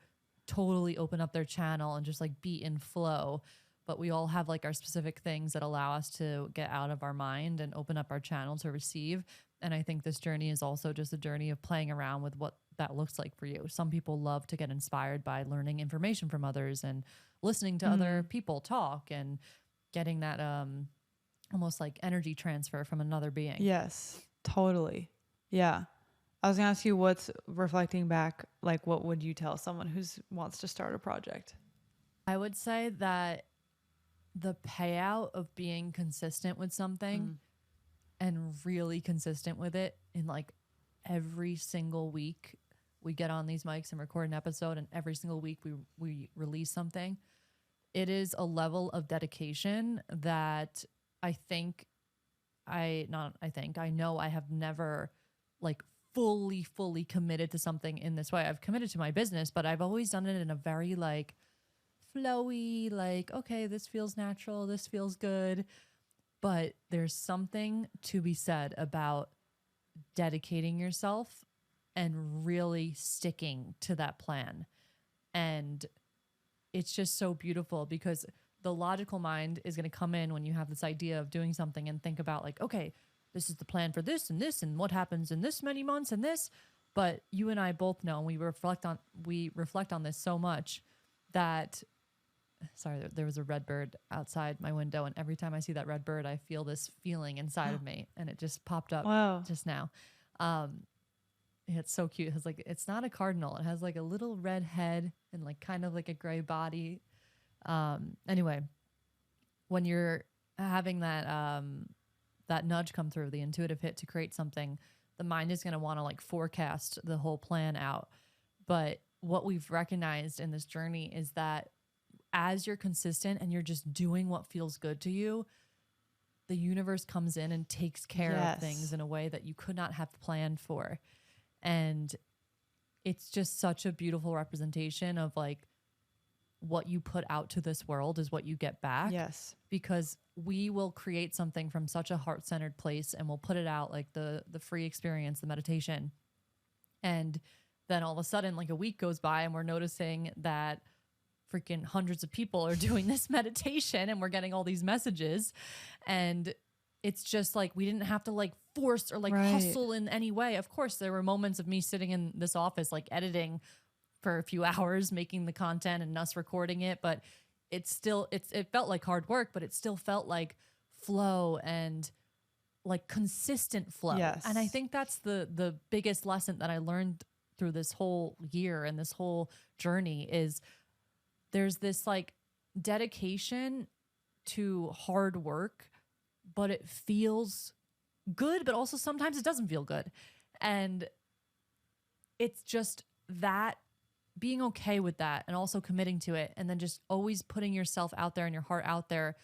totally open up their channel and just like be in flow. But we all have like our specific things that allow us to get out of our mind and open up our channel to receive. And I think this journey is also just a journey of playing around with what that looks like for you. Some people love to get inspired by learning information from others and listening to other people talk and getting that almost like energy transfer from another being. Yes, totally. Yeah. I was gonna ask you, what's reflecting back, like what would you tell someone who wants to start a project? I would say that the payout of being consistent with something and really consistent with it in like every single week we get on these mics and record an episode, and every single week we release something. It is a level of dedication that I know I have never like fully committed to something in this way. I've committed to my business, but I've always done it in a very like flowy, like, okay, this feels natural, this feels good. But there's something to be said about dedicating yourself and really sticking to that plan. And it's just so beautiful because the logical mind is going to come in when you have this idea of doing something and think about like, okay, this is the plan for this and what happens in this many months and this. But you and I both know, and we reflect on this so much that, sorry, there was a red bird outside my window, and every time I see that red bird, I feel this feeling inside of me, and it just popped up just now. It's so cute. It has like, it's not a cardinal. It has like a little red head and like kind of like a gray body. Anyway, when you're having that that nudge come through, the intuitive hit to create something, the mind is going to want to like forecast the whole plan out. But what we've recognized in this journey is that as you're consistent and you're just doing what feels good to you, the universe comes in and takes care of things in a way that you could not have planned for. And it's just such a beautiful representation of like what you put out to this world is what you get back. Yes. Because we will create something from such a heart-centered place and we'll put it out, like the free experience, the meditation. And then all of a sudden, like a week goes by and we're noticing that freaking hundreds of people are doing this meditation and we're getting all these messages. And it's just like, we didn't have to like force or like hustle in any way. Of course, there were moments of me sitting in this office, like editing for a few hours, making the content and us recording it. But it felt like hard work, but it still felt like flow and like consistent flow. Yes. And I think that's the biggest lesson that I learned through this whole year and this whole journey is there's this like dedication to hard work, but it feels good, but also sometimes it doesn't feel good. And it's just that being okay with that and also committing to it and then just always putting yourself out there and your heart out there.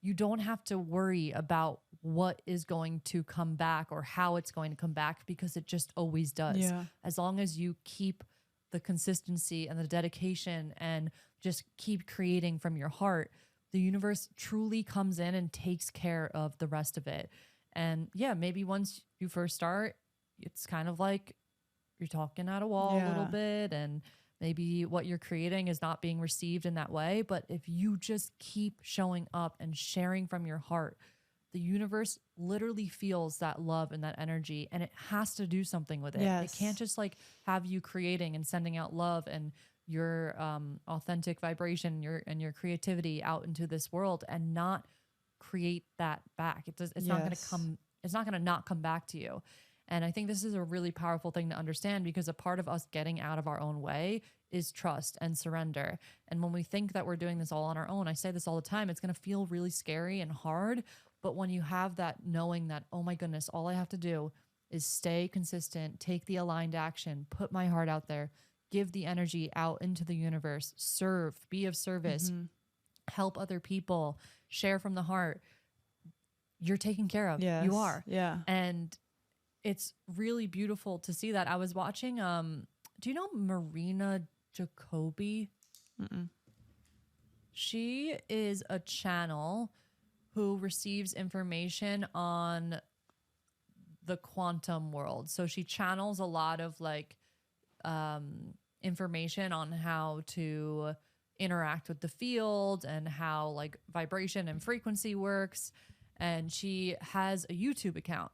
You don't have to worry about what is going to come back or how it's going to come back because it just always does. Yeah. As long as you keep the consistency and the dedication and just keep creating from your heart, the universe truly comes in and takes care of the rest of it. And yeah, maybe once you first start, it's kind of like you're talking at a wall a little bit and maybe what you're creating is not being received in that way. But if you just keep showing up and sharing from your heart, the universe literally feels that love and that energy, and it has to do something with it. Yes. It can't just like have you creating and sending out love and your authentic vibration, your creativity out into this world and not create that back. It's not going to come. It's not going to not come back to you. And I think this is a really powerful thing to understand because a part of us getting out of our own way is trust and surrender. And when we think that we're doing this all on our own, I say this all the time, it's going to feel really scary and hard. But when you have that knowing that, oh my goodness, all I have to do is stay consistent, take the aligned action, put my heart out there, give the energy out into the universe, serve, be of service, help other people, share from the heart, you're taken care of. Yes. You are. Yeah. And it's really beautiful to see that. I was watching, do you know Marina Jacoby? Mm-mm. She is a channel who receives information on the quantum world. So she channels a lot of like information on how to interact with the field and how like vibration and frequency works. And she has a YouTube account.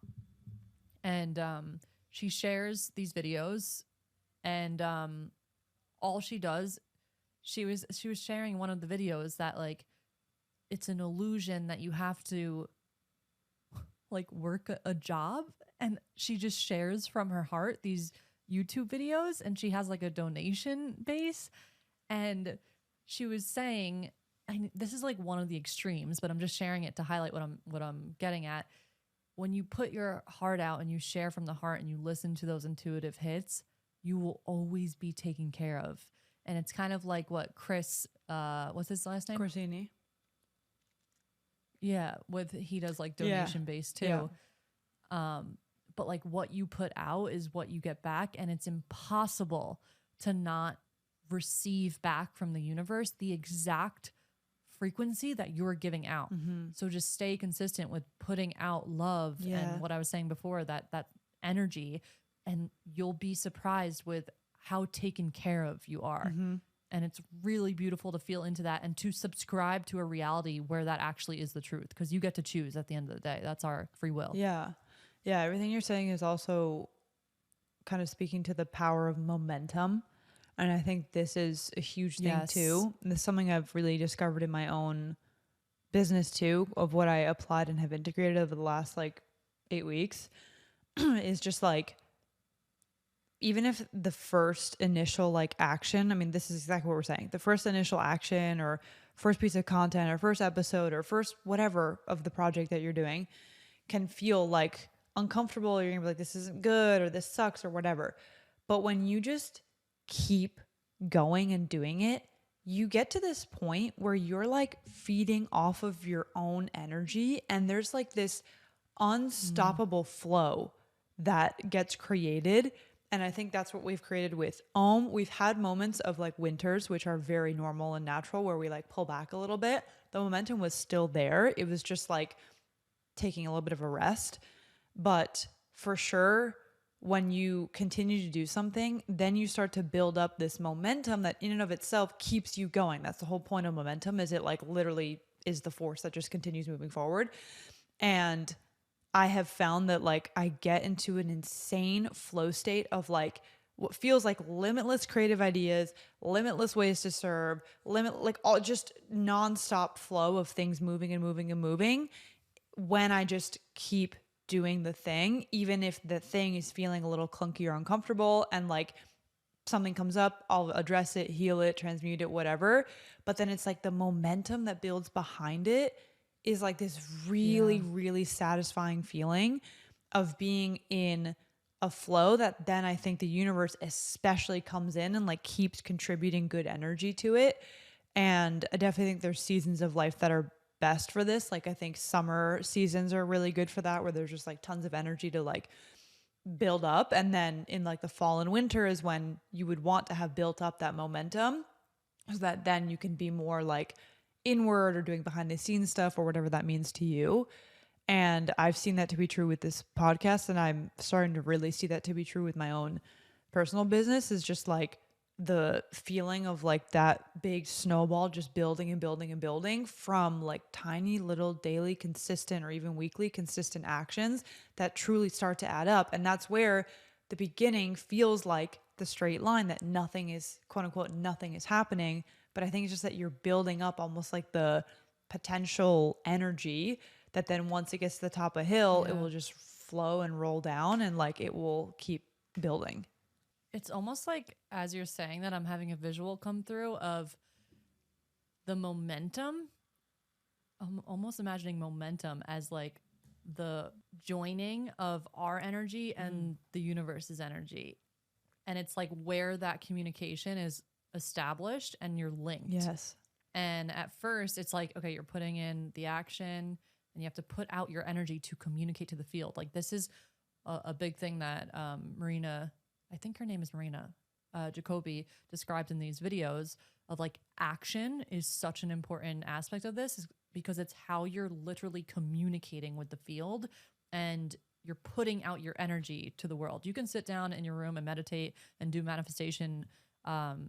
And she shares these videos, and all she does, she was sharing one of the videos that like it's an illusion that you have to like work a job, and she just shares from her heart these YouTube videos, and she has like a donation base. And she was saying, and this is like one of the extremes, but I'm just sharing it to highlight what I'm getting at. When you put your heart out and you share from the heart and you listen to those intuitive hits, you will always be taken care of. And it's kind of like what Chris, what's his last name? Corsini. Yeah, he does like Yeah. donation based too. But like what you put out is what you get back, and it's impossible to not receive back from the universe the exact frequency that you're giving out. So just stay consistent with putting out love and what I was saying before, that energy, and you'll be surprised with how taken care of you are. And it's really beautiful to feel into that and to subscribe to a reality where that actually is the truth, because you get to choose at the end of the day. That's our free will. Yeah. Yeah. Everything you're saying is also kind of speaking to the power of momentum. And I think this is a huge thing too. And this is something I've really discovered in my own business too, of what I applied and have integrated over the last like 8 weeks is just like, even if the first initial like action, I mean, this is exactly what we're saying. The first initial action or first piece of content or first episode or first whatever of the project that you're doing can feel like uncomfortable, or you're gonna be like, this isn't good or this sucks or whatever. But when you just keep going and doing it, you get to this point where you're like feeding off of your own energy, and there's like this unstoppable flow that gets created. And I think that's what we've created with OOM. We've had moments of like winters, which are very normal and natural, where we like pull back a little bit. The momentum was still there. It was just like taking a little bit of a rest. But for sure, when you continue to do something, then you start to build up this momentum that in and of itself keeps you going. That's the whole point of momentum, is it like literally is the force that just continues moving forward. And I have found that like I get into an insane flow state of like what feels like limitless creative ideas, limitless ways to serve, like all just nonstop flow of things moving and moving and moving when I just keep doing the thing, even if the thing is feeling a little clunky or uncomfortable, and like something comes up, I'll address it, heal it, transmute it, whatever. But then it's like the momentum that builds behind it is like this really, really satisfying feeling of being in a flow that then I think the universe especially comes in and like keeps contributing good energy to it. And I definitely think there's seasons of life that are best for this. Like I think summer seasons are really good for that, where there's just like tons of energy to like build up. And then in like the fall and winter is when you would want to have built up that momentum, so that then you can be more like inward or doing behind the scenes stuff or whatever that means to you. And I've seen that to be true with this podcast, and I'm starting to really see that to be true with my own personal business, is just like the feeling of like that big snowball just building and building and building from like tiny little daily consistent or even weekly consistent actions that truly start to add up. And that's where the beginning feels like the straight line, that nothing is, quote unquote, nothing is happening. But I think it's just that you're building up almost like the potential energy that then once it gets to the top of a hill, it will just flow and roll down, and like it will keep building. It's almost like, as you're saying that, I'm having a visual come through of the momentum. I'm almost imagining momentum as like the joining of our energy and the universe's energy. And it's like where that communication is established and you're linked. Yes. And at first it's like, okay, you're putting in the action and you have to put out your energy to communicate to the field. Like this is a big thing that Marina, I think her name is Marina Jacoby, described in these videos of like action is such an important aspect of this, is because it's how you're literally communicating with the field and you're putting out your energy to the world. You can sit down in your room and meditate and do manifestation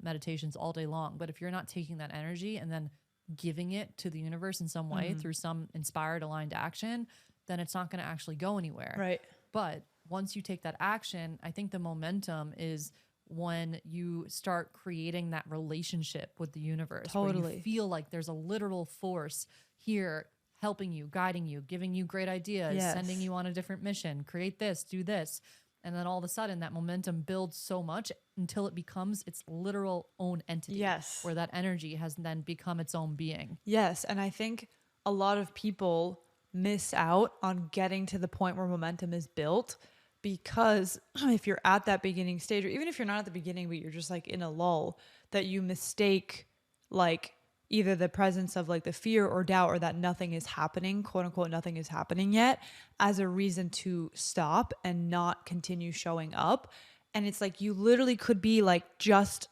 meditations all day long. But if you're not taking that energy and then giving it to the universe in some way through some inspired, aligned action, then it's not going to actually go anywhere. Right. But once you take that action, I think the momentum is when you start creating that relationship with the universe where you Totally. feel like there's a literal force here helping you, guiding you, giving you great ideas, Yes. sending you on a different mission, create this, do this. And then all of a sudden that momentum builds so much until it becomes its literal own entity. Yes. Where that energy has then become its own being. Yes. And I think a lot of people miss out on getting to the point where momentum is built, because if you're at that beginning stage, or even if you're not at the beginning, but you're just like in a lull, that you mistake like either the presence of like the fear or doubt, or that nothing is happening, quote unquote, nothing is happening yet, as a reason to stop and not continue showing up. And it's like you literally could be like just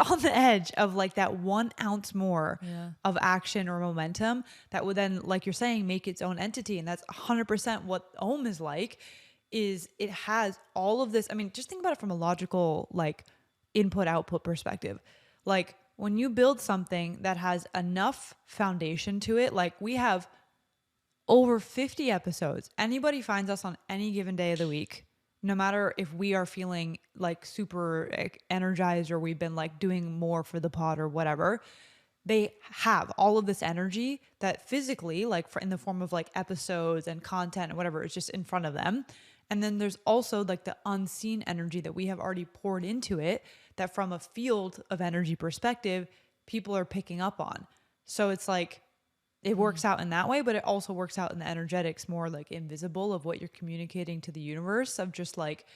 on the edge of like that 1 ounce more of action or momentum that would then, like you're saying, make its own entity. And that's 100% what OOM is like. Is it has all of this. I mean, just think about it from a logical, like, input output perspective. Like, when you build something that has enough foundation to it, like we have over 50 episodes. Anybody finds us on any given day of the week, no matter if we are feeling like super energized or we've been like doing more for the pod or whatever, they have all of this energy that physically, like in the form of like episodes and content and whatever, is just in front of them. And then there's also like the unseen energy that we have already poured into it, that from a field of energy perspective, people are picking up on. So it's like, it works out in that way, but it also works out in the energetics, more like invisible, of what you're communicating to the universe, of just like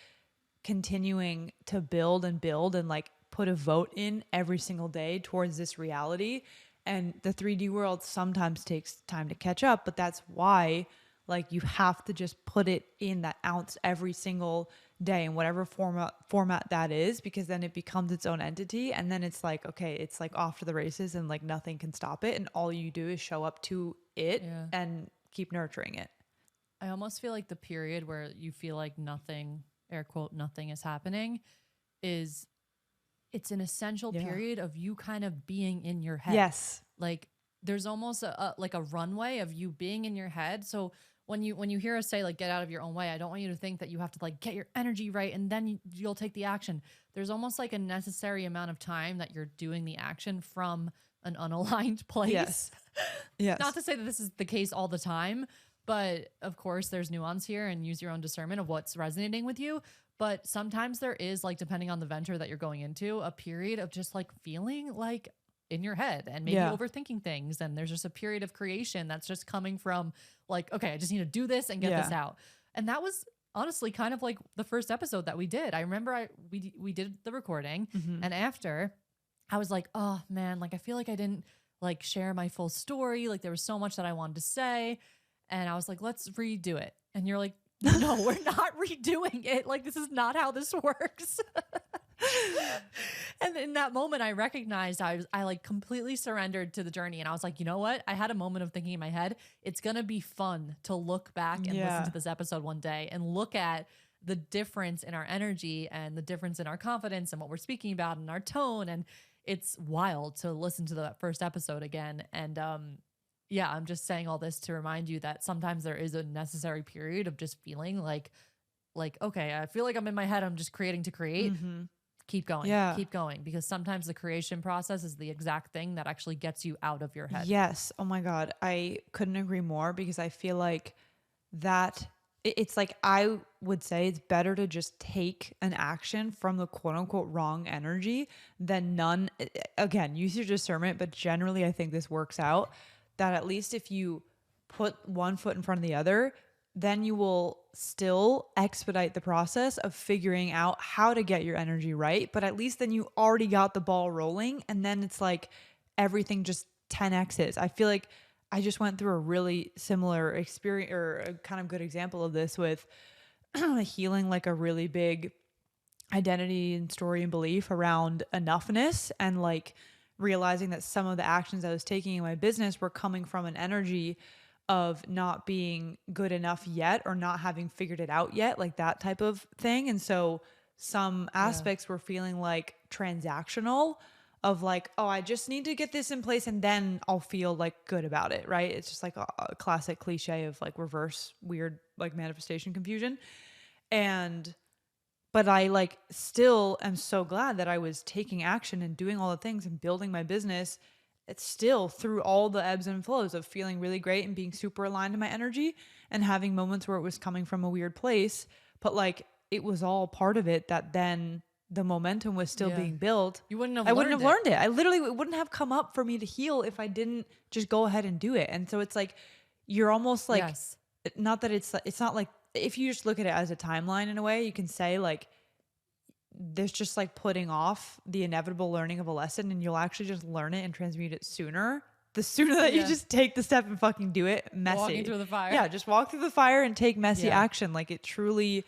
continuing to build and like put a vote in every single day towards this reality. And the 3D world sometimes takes time to catch up, but that's why like you have to just put it in that ounce every single day in whatever format that is, because then it becomes its own entity. And then it's like, okay, it's like off to the races and like nothing can stop it. And all you do is show up to it and keep nurturing it. I almost feel like the period where you feel like nothing, air quote, nothing is happening, is it's an essential period of you kind of being in your head. Yes. Like there's almost like a runway of you being in your head. So when you hear us say like get out of your own way, I don't want you to think that you have to like get your energy right and then you'll take the action. There's almost like a necessary amount of time that you're doing the action from an unaligned place. Yes. Yes. Not to say that this is the case all the time, but of course there's nuance here, and use your own discernment of what's resonating with you. But sometimes there is, like, depending on the venture that you're going into, a period of just like feeling like in your head and maybe overthinking things. And there's just a period of creation that's just coming from like, okay, I just need to do this and get this out. And that was honestly kind of like the first episode that we did. I remember we did the recording, and after I was like, oh man, like I feel like I didn't like share my full story. Like there was so much that I wanted to say. And I was like, let's redo it. And you're like, no, we're not redoing it. Like, this is not how this works. And in that moment, I recognized I like completely surrendered to the journey. And I was like, you know what? I had a moment of thinking in my head, it's going to be fun to look back and listen to this episode one day and look at the difference in our energy and the difference in our confidence and what we're speaking about and our tone. And it's wild to listen to the first episode again. And, yeah, I'm just saying all this to remind you that sometimes there is a necessary period of just feeling like, okay, I feel like I'm in my head. I'm just creating to create. Keep going. Keep going. Because sometimes the creation process is the exact thing that actually gets you out of your head. Yes. Oh my God. I couldn't agree more, because I feel like that it's like, I would say it's better to just take an action from the quote unquote wrong energy than none. Again, use your discernment, but generally I think this works out, that at least if you put one foot in front of the other, then you will still expedite the process of figuring out how to get your energy right. But at least then you already got the ball rolling, and then it's like everything just 10x's. I feel like I just went through a really similar experience, or a kind of good example of this, with healing like a really big identity and story and belief around enoughness, and like realizing that some of the actions I was taking in my business were coming from an energy of not being good enough yet, or not having figured it out yet, like that type of thing. And so some aspects were feeling like transactional, of like, oh, I just need to get this in place and then I'll feel like good about it, right? It's just like a classic cliche of like reverse weird like manifestation confusion. And but I like still am so glad that I was taking action and doing all the things and building my business. It's still through all the ebbs and flows of feeling really great and being super aligned to my energy and having moments where it was coming from a weird place. But like it was all part of it that then the momentum was still Yeah. being built. You wouldn't have I wouldn't learned have it. learned it. I literally, it wouldn't have come up for me to heal if I didn't just go ahead and do it. And so it's like, you're almost like, Yes. not that it's not like, if you just look at it as a timeline in a way, you can say like, there's just like putting off the inevitable learning of a lesson and you'll actually just learn it and transmute it sooner. The sooner that you Yeah. just take the step and fucking do it, messy. Walking through the fire. Yeah, just walk through the fire and take messy Yeah. action. Like it truly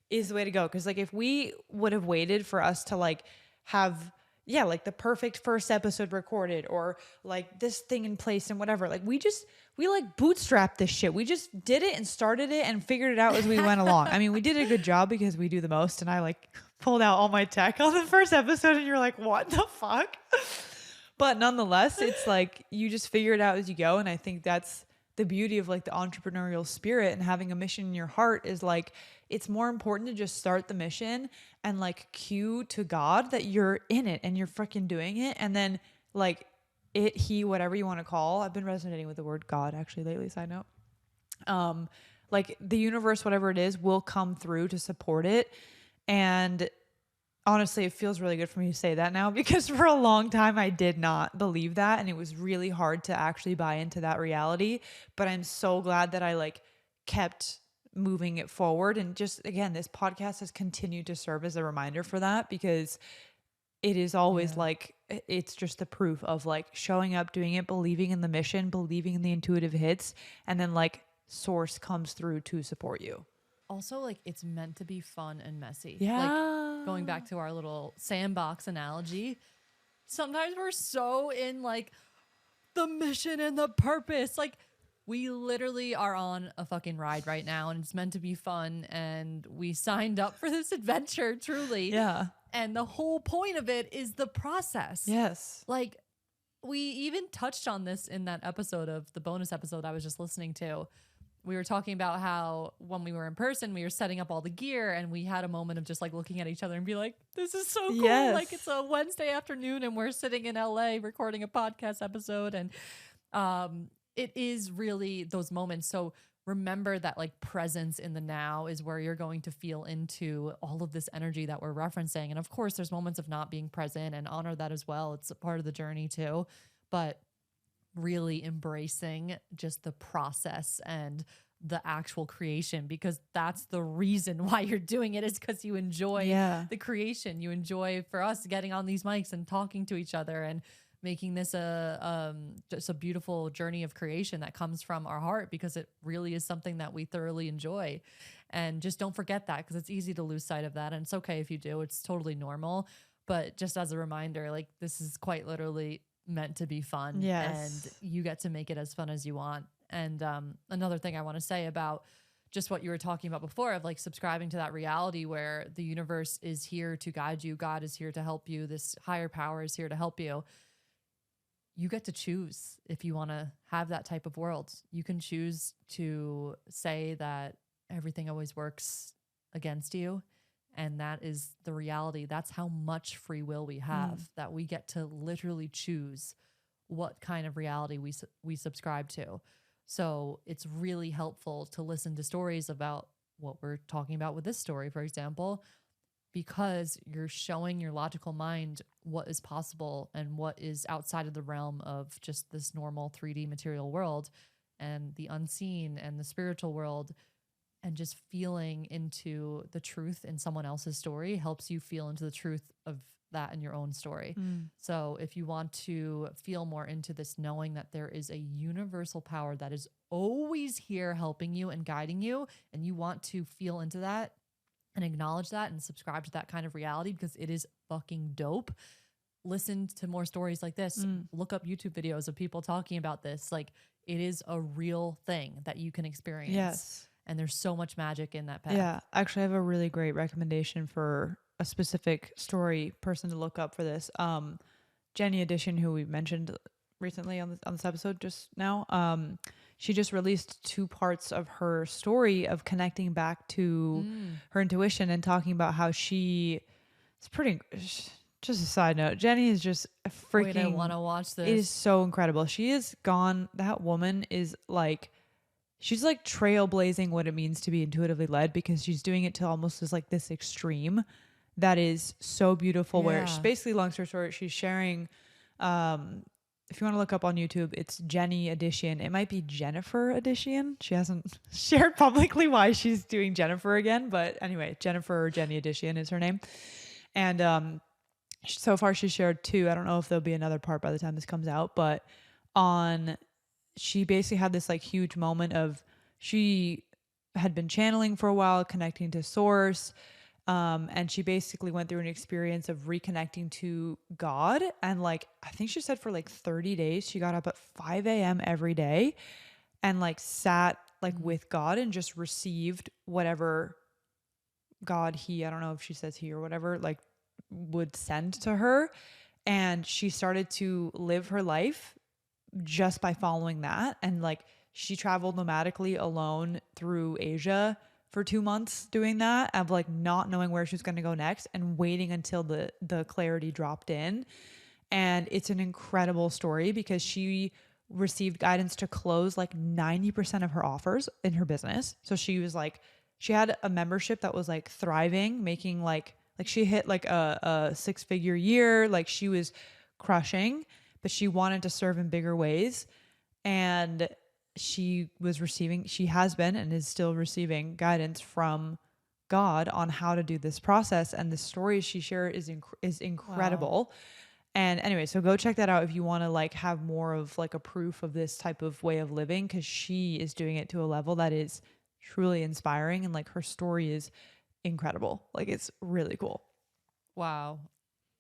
is the way to go. Cause like if we would have waited for us to like have, yeah, like the perfect first episode recorded or like this thing in place and whatever, like we like bootstrapped this shit. We just did it and started it and figured it out as we went along. I mean, we did a good job because we do the most and I like pulled out all my tech on the first episode and you're like, what the fuck? But nonetheless, it's like you just figure it out as you go. And I think that's the beauty of like the entrepreneurial spirit and having a mission in your heart is like, it's more important to just start the mission and like cue to God that you're in it and you're freaking doing it. And then like it, he, whatever you want to call, I've been resonating with the word God actually lately, side note. Like the universe, whatever it is, will come through to support it. And honestly, it feels really good for me to say that now because for a long time I did not believe that. And it was really hard to actually buy into that reality. But I'm so glad that I like kept moving it forward. And just again, this podcast has continued to serve as a reminder for that because it is always like, it's just the proof of like showing up, doing it, believing in the mission, believing in the intuitive hits, and then like source comes through to support you. Also, like it's meant to be fun and messy. Yeah. Like going back to our little sandbox analogy, sometimes we're so in like the mission and the purpose. Like we literally are on a fucking ride right now and it's meant to be fun and we signed up for this adventure truly. Yeah. And the whole point of it is the process. Yes. Like we even touched on this in that episode of the bonus episode I was just listening to. We were talking about how when we were in person, we were setting up all the gear and we had a moment of just like looking at each other and be like, this is so cool. Yes. Like it's a Wednesday afternoon and we're sitting in LA recording a podcast episode. And it is really those moments. So remember that like presence in the now is where you're going to feel into all of this energy that we're referencing. And of course, there's moments of not being present and honor that as well. It's a part of the journey too. But really embracing just the process and the actual creation, because that's the reason why you're doing it, is because you enjoy the creation. You enjoy, for us, getting on these mics and talking to each other and making this just a beautiful journey of creation that comes from our heart, because it really is something that we thoroughly enjoy. And just don't forget that, because it's easy to lose sight of that. And it's okay if you do, it's totally normal. But just as a reminder, like this is quite literally meant to be fun. Yes. And you get to make it as fun as you want. And another thing I want to say about just what you were talking about before, of like subscribing to that reality where the universe is here to guide you, God is here to help you, this higher power is here to help you. You get to choose if you want to have that type of world. You can choose to say that everything always works against you. And that is the reality. That's how much free will we have, that we get to literally choose what kind of reality we subscribe to. So it's really helpful to listen to stories about what we're talking about with this story, for example, because you're showing your logical mind what is possible and what is outside of the realm of just this normal 3D material world, and the unseen and the spiritual world. And just feeling into the truth in someone else's story helps you feel into the truth of that in your own story. So if you want to feel more into this, knowing that there is a universal power that is always here helping you and guiding you, and you want to feel into that and acknowledge that and subscribe to that kind of reality, because it is fucking dope. Listen to more stories like this. Look up YouTube videos of people talking about this. Like it is a real thing that you can experience. Yes. And there's so much magic in that path. Yeah. Actually, I have a really great recommendation for a specific story person to look up for this. Jenny Edition, who we mentioned recently on this episode just now. she just released 2 parts of her story of connecting back to her intuition and talking about how it's pretty, just a side note. Jenny is just a freaking, Wait, I want to watch it is this. so incredible. She is gone. That woman is like, she's like trailblazing what it means to be intuitively led, because she's doing it to almost as like this extreme that is so beautiful, where she's Yeah. basically, long story short, she's sharing, if you want to look up on YouTube, it's Jenny Edition. It might be Jennifer Edition. She hasn't shared publicly why she's doing Jennifer again, but anyway, Jennifer or Jenny Edition is her name. And so far she shared 2. I don't know if there'll be another part by the time this comes out, but she basically had this like huge moment of, she had been channeling for a while, connecting to source. And she basically went through an experience of reconnecting to God. And like, I think she said for like 30 days, she got up at 5 a.m. every day and like sat like with God and just received whatever God, I don't know if she says he or whatever, like would send to her. And she started to live her life just by following that. And like, she traveled nomadically alone through Asia for 2 months doing that, of like not knowing where she was going to go next and waiting until the clarity dropped in. And it's an incredible story because she received guidance to close like 90% of her offers in her business. So she was like, she had a membership that was like thriving, making like she hit like a 6-figure year. Like she was crushing, but she wanted to serve in bigger ways. And she has been and is still receiving guidance from God on how to do this process. And the stories she shared is incredible. Wow. And anyway, so go check that out if you want to like have more of like a proof of this type of way of living, because she is doing it to a level that is truly inspiring, and like her story is incredible. Like it's really cool. Wow.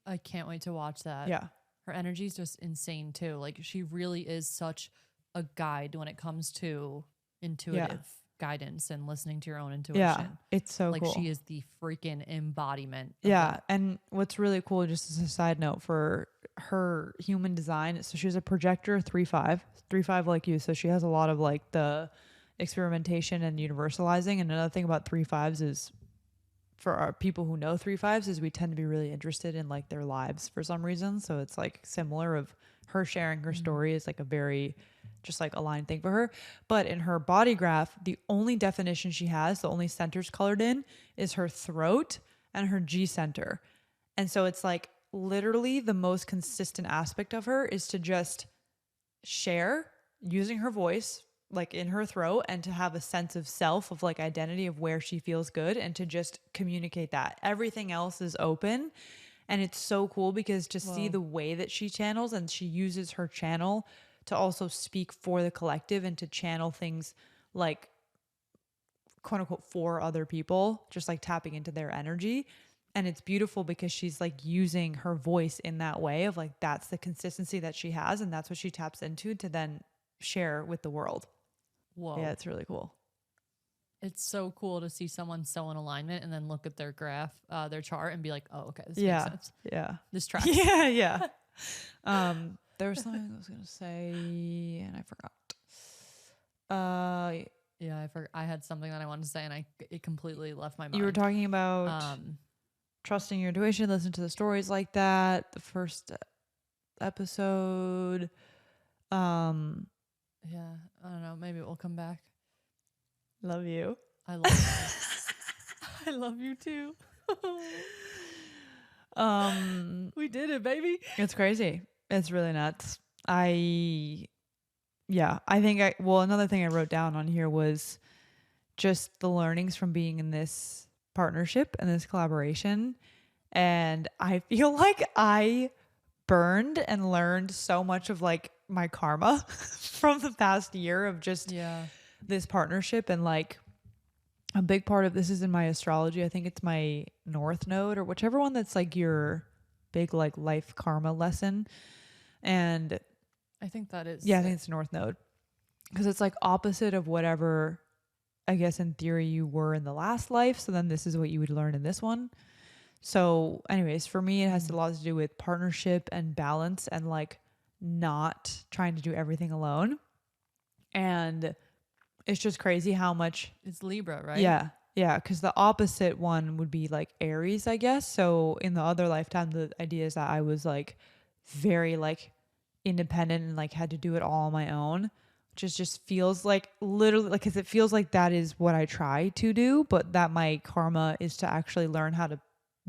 I can't wait to watch that. Yeah. Her energy is just insane too. Like she really is such a guide when it comes to intuitive guidance and listening to your own intuition. Yeah, it's so like cool. She is the freaking embodiment of Yeah. that. And what's really cool, just as a side note for her human design, so she's a projector 3-5 like you. So she has a lot of like the experimentation and universalizing. And another thing about 3-5s is, for our people who know 3-5s, is we tend to be really interested in like their lives for some reason. So it's like similar, of her sharing her story is like a very just like aligned thing for her. But in her body graph, the only definition she has, the only centers colored in, is her throat and her G center. And so it's like literally the most consistent aspect of her is to just share using her voice, like in her throat, and to have a sense of self, of like identity of where she feels good, and to just communicate that. Everything else is open. And it's so cool because to see the way that she channels, and she uses her channel to also speak for the collective and to channel things like quote unquote for other people, just like tapping into their energy. And it's beautiful because she's like using her voice in that way of like, that's the consistency that she has. And that's what she taps into to then share with the world. Whoa. Yeah, it's really cool. It's so cool to see someone so in alignment and then look at their graph, their chart, and be like, oh, okay, this makes sense. Yeah. This tracks. Yeah. There was something I was going to say and I forgot. Yeah, I had something that I wanted to say and it completely left my mind. You were talking about trusting your intuition, listen to the stories like that. The first episode. Yeah, I don't know. Maybe it will come back. Love you. I love you. I love you too. We did it, baby. It's crazy. It's really nuts. Another thing I wrote down on here was just the learnings from being in this partnership and this collaboration. And I feel like I burned and learned so much of like my karma from the past year of just this partnership. And like a big part of this is in my astrology. I think it's my North Node or whichever one that's like your big like life karma lesson. And I think that is. Yeah, I think it's North Node. Because it's like opposite of whatever, I guess in theory, you were in the last life. So then this is what you would learn in this one. So anyways, for me, it has a lot to do with partnership and balance and like not trying to do everything alone. And it's just crazy how much. It's Libra, right? Yeah. Yeah. Because the opposite one would be like Aries, I guess. So in the other lifetime, the idea is that I was like very like independent and like had to do it all on my own, which just feels like literally like, because it feels like that is what I try to do, but that my karma is to actually learn how to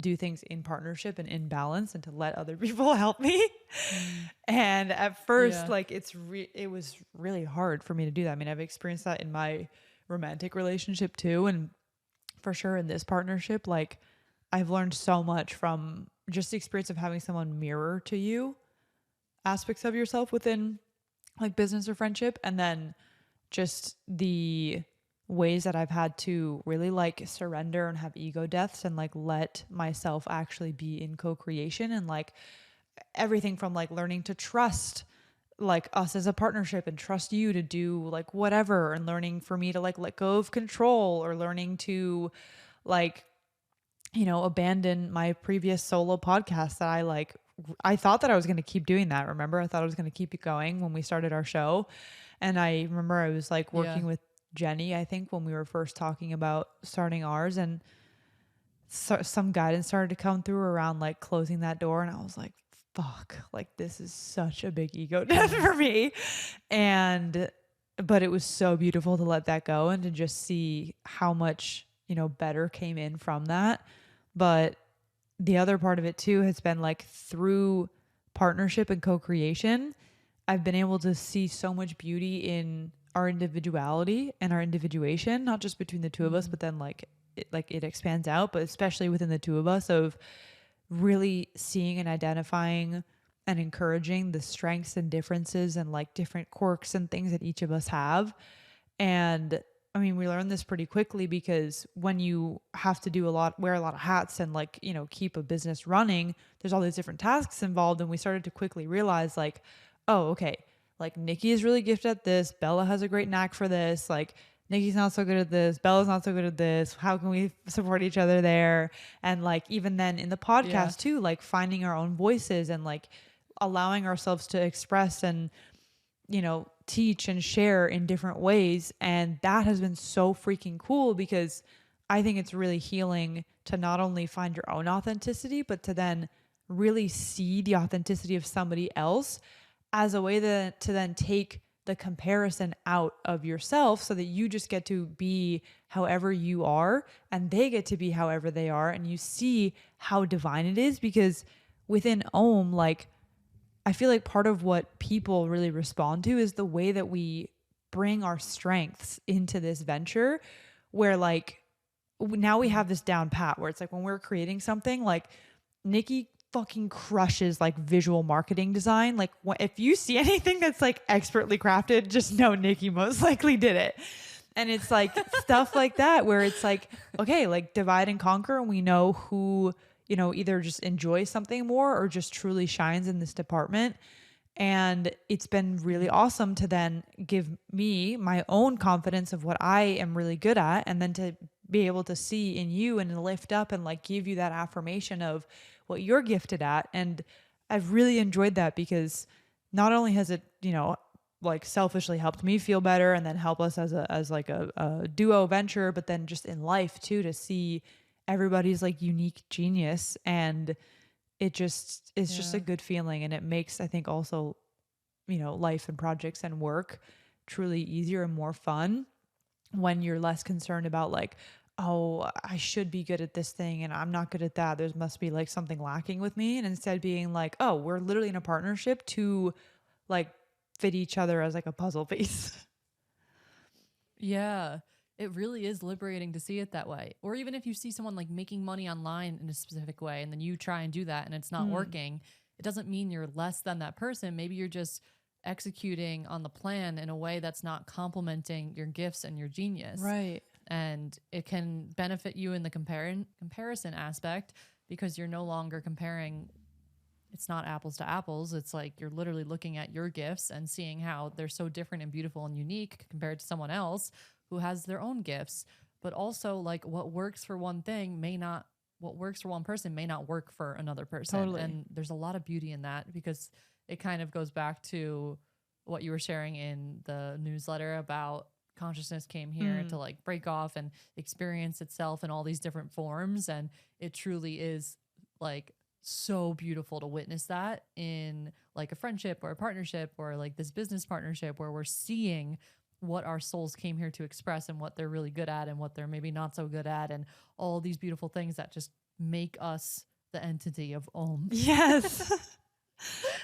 do things in partnership and in balance and to let other people help me. And at first, Yeah. like it was really hard for me to do that. I mean, I've experienced that in my romantic relationship too, and for sure in this partnership, like I've learned so much from just the experience of having someone mirror to you aspects of yourself within like business or friendship, and then just the ways that I've had to really like surrender and have ego deaths and like let myself actually be in co-creation, and like everything from like learning to trust like us as a partnership and trust you to do like whatever, and learning for me to like let go of control, or learning to like, you know, abandon my previous solo podcast that I thought that I was going to keep doing that. Remember, I thought I was going to keep it going when we started our show. And I remember I was like Yeah. working with Jenny, I think, when we were first talking about starting ours, and so, some guidance started to come through around like closing that door. And I was like, fuck, like this is such a big ego death for me. And, but it was so beautiful to let that go and to just see how much, you know, better came in from that. But the other part of it too has been like through partnership and co-creation, I've been able to see so much beauty in our individuality and our individuation, not just between the two of us, but then like it expands out, but especially within the two of us, of really seeing and identifying and encouraging the strengths and differences and like different quirks and things that each of us have. And I mean, we learned this pretty quickly, because when you have to do wear a lot of hats and like, you know, keep a business running, there's all these different tasks involved. And we started to quickly realize like, oh, okay, like Nikki is really gifted at this. Bella has a great knack for this. Like Nikki's not so good at this. Bella's not so good at this. How can we support each other there? And like, even then in the podcast Yeah. too, like finding our own voices and like allowing ourselves to express and, you know, teach and share in different ways. And that has been so freaking cool, because I think it's really healing to not only find your own authenticity, but to then really see the authenticity of somebody else as a way to then take the comparison out of yourself, so that you just get to be however you are and they get to be however they are. And you see how divine it is, because within OOM, like, I feel like part of what people really respond to is the way that we bring our strengths into this venture, where like now we have this down pat, where it's like when we're creating something, like Nikki fucking crushes like visual marketing design. Like if you see anything that's like expertly crafted, just know Nikki most likely did it. And it's like stuff like that, where it's like, okay, like divide and conquer. And we know who, you know, either just enjoys something more or just truly shines in this department. And it's been really awesome to then give me my own confidence of what I am really good at, and then to be able to see in you and lift up and like give you that affirmation of what you're gifted at. And I've really enjoyed that, because not only has it, you know, like selfishly helped me feel better and then help us as a duo venture, but then just in life too, to see everybody's like unique genius. And it's just a good feeling. And it makes, I think, also, you know, life and projects and work truly easier and more fun when you're less concerned about like, oh, I should be good at this thing and I'm not good at that. There must be like something lacking with me. And instead being like, oh, we're literally in a partnership to like fit each other as like a puzzle piece. Yeah. It really is liberating to see it that way. Or even if you see someone like making money online in a specific way and then you try and do that and it's not working, it doesn't mean you're less than that person. Maybe you're just executing on the plan in a way that's not complementing your gifts and your genius. Right. And it can benefit you in the comparison aspect, because you're no longer comparing. It's not apples to apples. It's like you're literally looking at your gifts and seeing how they're so different and beautiful and unique compared to someone else who has their own gifts. But also, like, what works for one thing what works for one person may not work for another person. Totally. And there's a lot of beauty in that, because it kind of goes back to what you were sharing in the newsletter about consciousness came here to like break off and experience itself in all these different forms. And it truly is like so beautiful to witness that in like a friendship or a partnership or like this business partnership where we're seeing what our souls came here to express and what they're really good at and what they're maybe not so good at, and all these beautiful things that just make us the entity of OOM. Yes.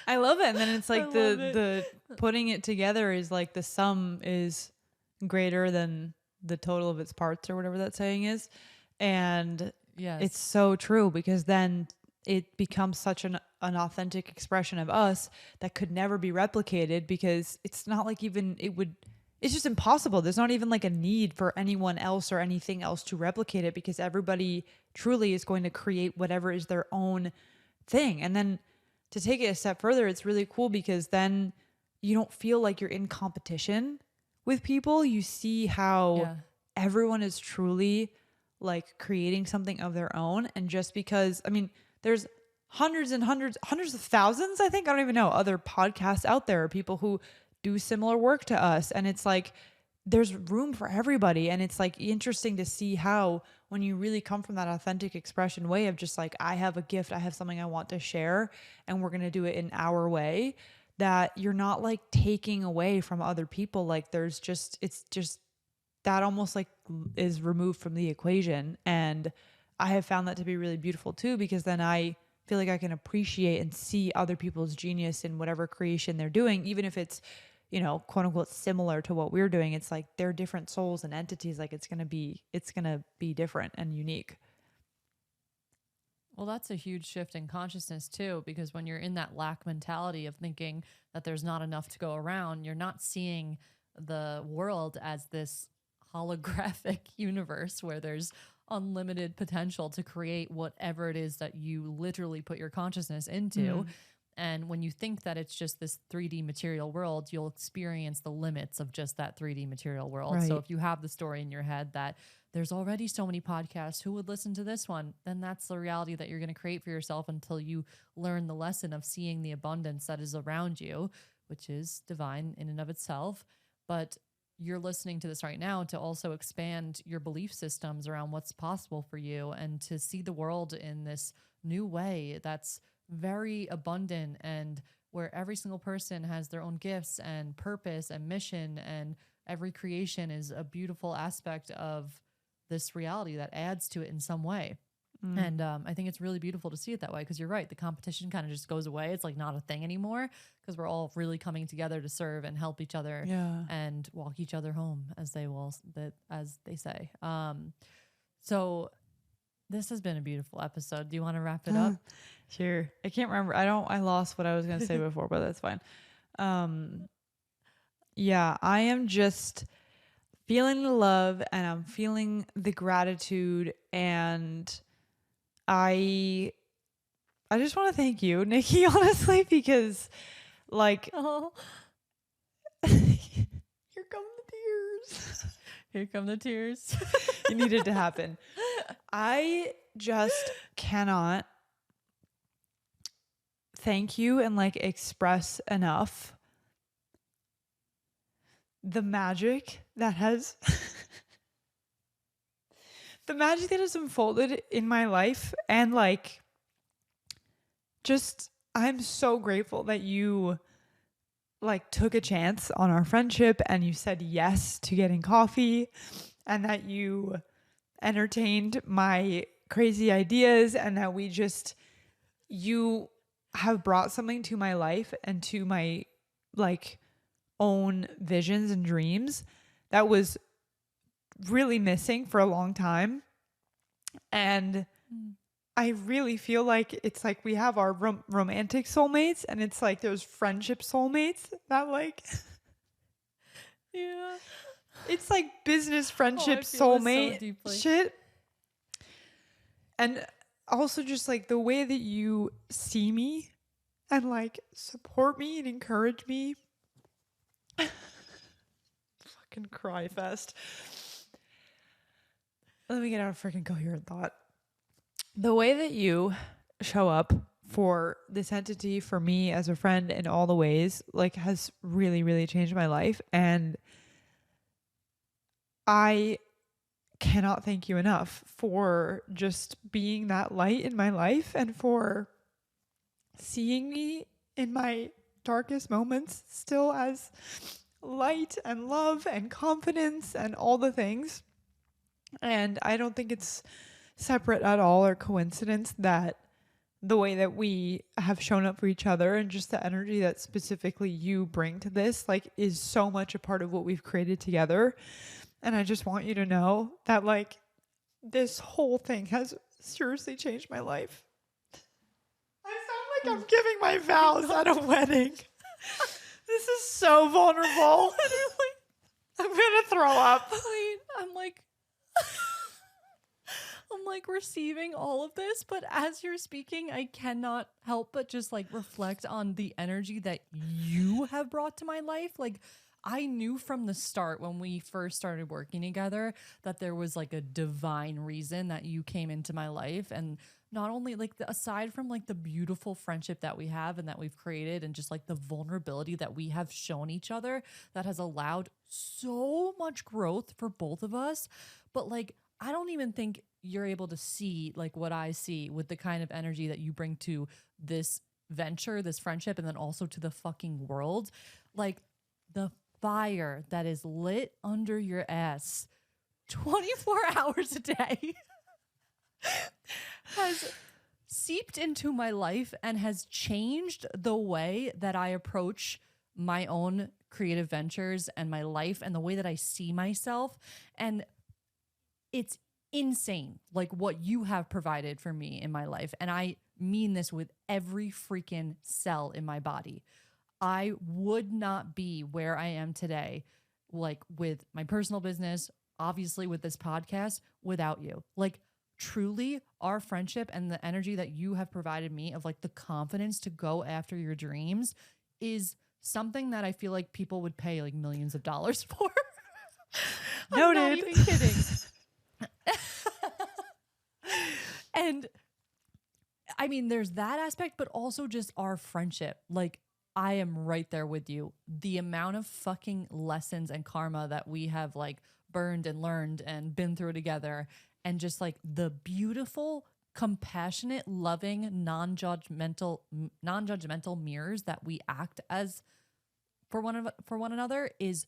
I love it. And then it's I like love the putting it together is like the sum is greater than the total of its parts, or whatever that saying is. And Yes. it's so true, because then it becomes such an authentic expression of us that could never be replicated, because it's not like even it's just impossible. There's not even like a need for anyone else or anything else to replicate it, because everybody truly is going to create whatever is their own thing. And then to take it a step further, it's really cool, because then you don't feel like you're in competition with people. You see how everyone is truly like creating something of their own. And just because, I mean, there's hundreds of thousands, I think, I don't even know, other podcasts out there, people who do similar work to us. And it's like, there's room for everybody. And it's like interesting to see how, when you really come from that authentic expression way of just like, I have a gift, I have something I want to share, and we're going to do it in our way, that you're not like taking away from other people. Like there's just, it's just that almost like is removed from the equation. And I have found that to be really beautiful too, because then I feel like I can appreciate and see other people's genius in whatever creation they're doing, even if it's, you know, quote unquote similar to what we're doing. It's like they're different souls and entities. Like it's going to be different and unique. Well, that's a huge shift in consciousness too, because when you're in that lack mentality of thinking that there's not enough to go around, you're not seeing the world as this holographic universe where there's unlimited potential to create whatever it is that you literally put your consciousness into. And when you think that it's just this 3D material world, you'll experience the limits of just that 3D material world. Right. So if you have the story in your head that there's already so many podcasts, who would listen to this one? Then that's the reality that you're going to create for yourself until you learn the lesson of seeing the abundance that is around you, which is divine in and of itself. But you're listening to this right now to also expand your belief systems around what's possible for you and to see the world in this new way that's very abundant, and where every single person has their own gifts and purpose and mission, and every creation is a beautiful aspect of this reality that adds to it in some way. And I think it's really beautiful to see it that way, because you're right, the competition kind of just goes away. It's like not a thing anymore, because we're all really coming together to serve and help each other and walk each other home, as they say. So this has been a beautiful episode. Do you want to wrap it up? Sure. I can't remember. I lost what I was going to say before, but that's fine. Yeah, I am just feeling the love, and I'm feeling the gratitude, and I just want to thank you, Nikki, honestly, because like here come the tears. Here come the tears. It needed to happen. I just cannot thank you and like express enough the magic that has unfolded in my life. And like, just, I'm so grateful that you like took a chance on our friendship, and you said yes to getting coffee, and that you entertained my crazy ideas, and that you have brought something to my life and to my like own visions and dreams that was really missing for a long time. And I really feel like it's like we have our romantic soulmates, and it's like there's friendship soulmates that like Yeah, it's like business friendship soulmate shit. And also just like the way that you see me and like support me and encourage me. Fucking cry fest. Let me get out a freaking coherent thought. The way that you show up for this entity, for me as a friend in all the ways, like has really, really changed my life. And I cannot thank you enough for just being that light in my life and for seeing me in my darkest moments still as light and love and confidence and all the things. And I don't think it's separate at all or coincidence that the way that we have shown up for each other and just the energy that specifically you bring to this, like, is so much a part of what we've created together. And I just want you to know that, like, this whole thing has seriously changed my life. I sound like I'm giving my vows at a wedding. This is so vulnerable. Literally. I'm gonna throw up. Wait, I'm like receiving all of this, but as you're speaking, I cannot help but just like reflect on the energy that you have brought to my life. Like, I knew from the start when we first started working together that there was like a divine reason that you came into my life. And not only like aside from like the beautiful friendship that we have and that we've created and just like the vulnerability that we have shown each other that has allowed so much growth for both of us. But like, I don't even think you're able to see like what I see with the kind of energy that you bring to this venture, this friendship, and then also to the fucking world. Like, the fire that is lit under your ass 24 hours a day has seeped into my life and has changed the way that I approach my own creative ventures and my life and the way that I see myself. And it's insane, like what you have provided for me in my life. And I mean this with every freaking cell in my body. I would not be where I am today, like with my personal business, obviously with this podcast, without you. Like, truly, our friendship and the energy that you have provided me of like the confidence to go after your dreams is something that I feel like people would pay like millions of dollars for. I'm not even kidding. And I mean, there's that aspect, but also just our friendship. Like, I am right there with you. The amount of fucking lessons and karma that we have like burned and learned and been through together, and just like the beautiful, compassionate, loving, non-judgmental mirrors that we act as for one another is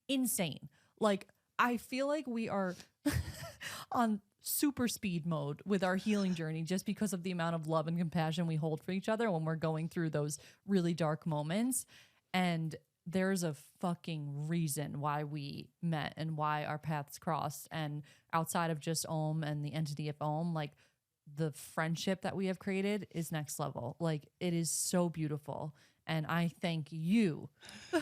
insane. Like, I feel like we are on super speed mode with our healing journey just because of the amount of love and compassion we hold for each other when we're going through those really dark moments. And there's a fucking reason why we met and why our paths crossed. And outside of just OOM and the entity of OOM, like, the friendship that we have created is next level. Like, it is so beautiful. And I thank you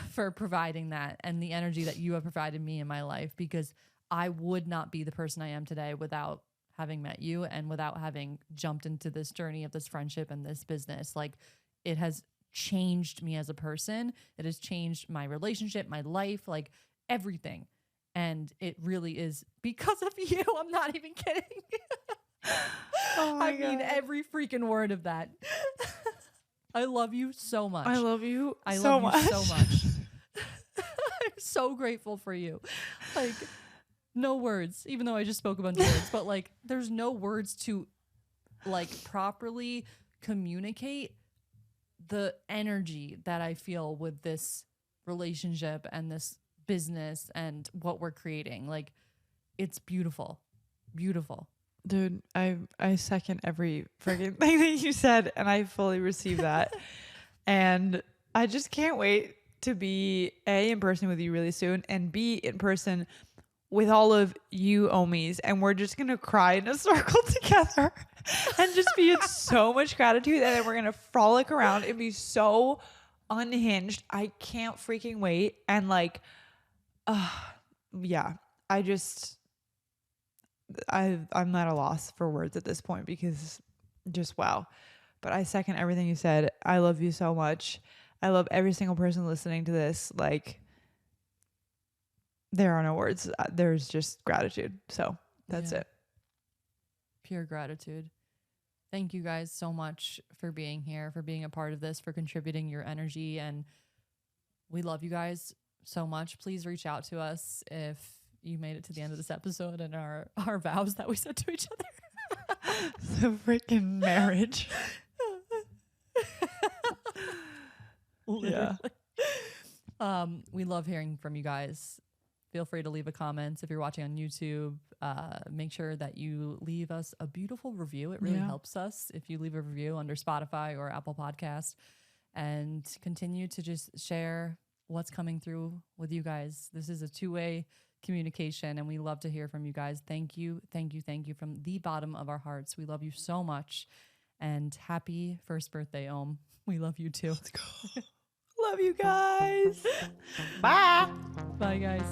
for providing that and the energy that you have provided me in my life, because I would not be the person I am today without having met you and without having jumped into this journey of this friendship and this business. Like, it has changed me as a person. It has changed my relationship, my life, like everything. And it really is because of you. I'm not even kidding. Oh my I mean, God. every freaking word of that. I love you so much. I love you I so love much. you so much. I'm so grateful for you. Like, no words, even though I just spoke a bunch of words, but like, there's no words to like properly communicate the energy that I feel with this relationship and this business and what we're creating. Like, it's beautiful, beautiful. Dude, I second every freaking thing that you said, and I fully receive that. And I just can't wait to be A, in person with you really soon, and B, in person with all of you Omis, and we're just gonna cry in a circle together and just be in so much gratitude, and then we're gonna frolic around and be so unhinged. I can't freaking wait. And like, yeah, I'm at a loss for words at this point, because just wow. But I second everything you said. I love you so much. I love every single person listening to this. Like, there are no words. There's just gratitude. So that's Yeah. it. Pure gratitude. Thank you guys so much for being here, for being a part of this, for contributing your energy. And we love you guys so much. Please reach out to us if you made it to the end of this episode and our vows that we said to each other. The freaking marriage. Literally. We love hearing from you guys. Feel free to leave a comment. If you're watching on YouTube, make sure that you leave us a beautiful review. It really helps us if you leave a review under Spotify or Apple Podcast, and continue to just share what's coming through with you guys. This is a two-way communication, and we love to hear from you guys. Thank you from the bottom of our hearts. We love you so much, and happy first birthday, OOM. We love you too. Let's go. Love you guys. Bye. Bye, guys.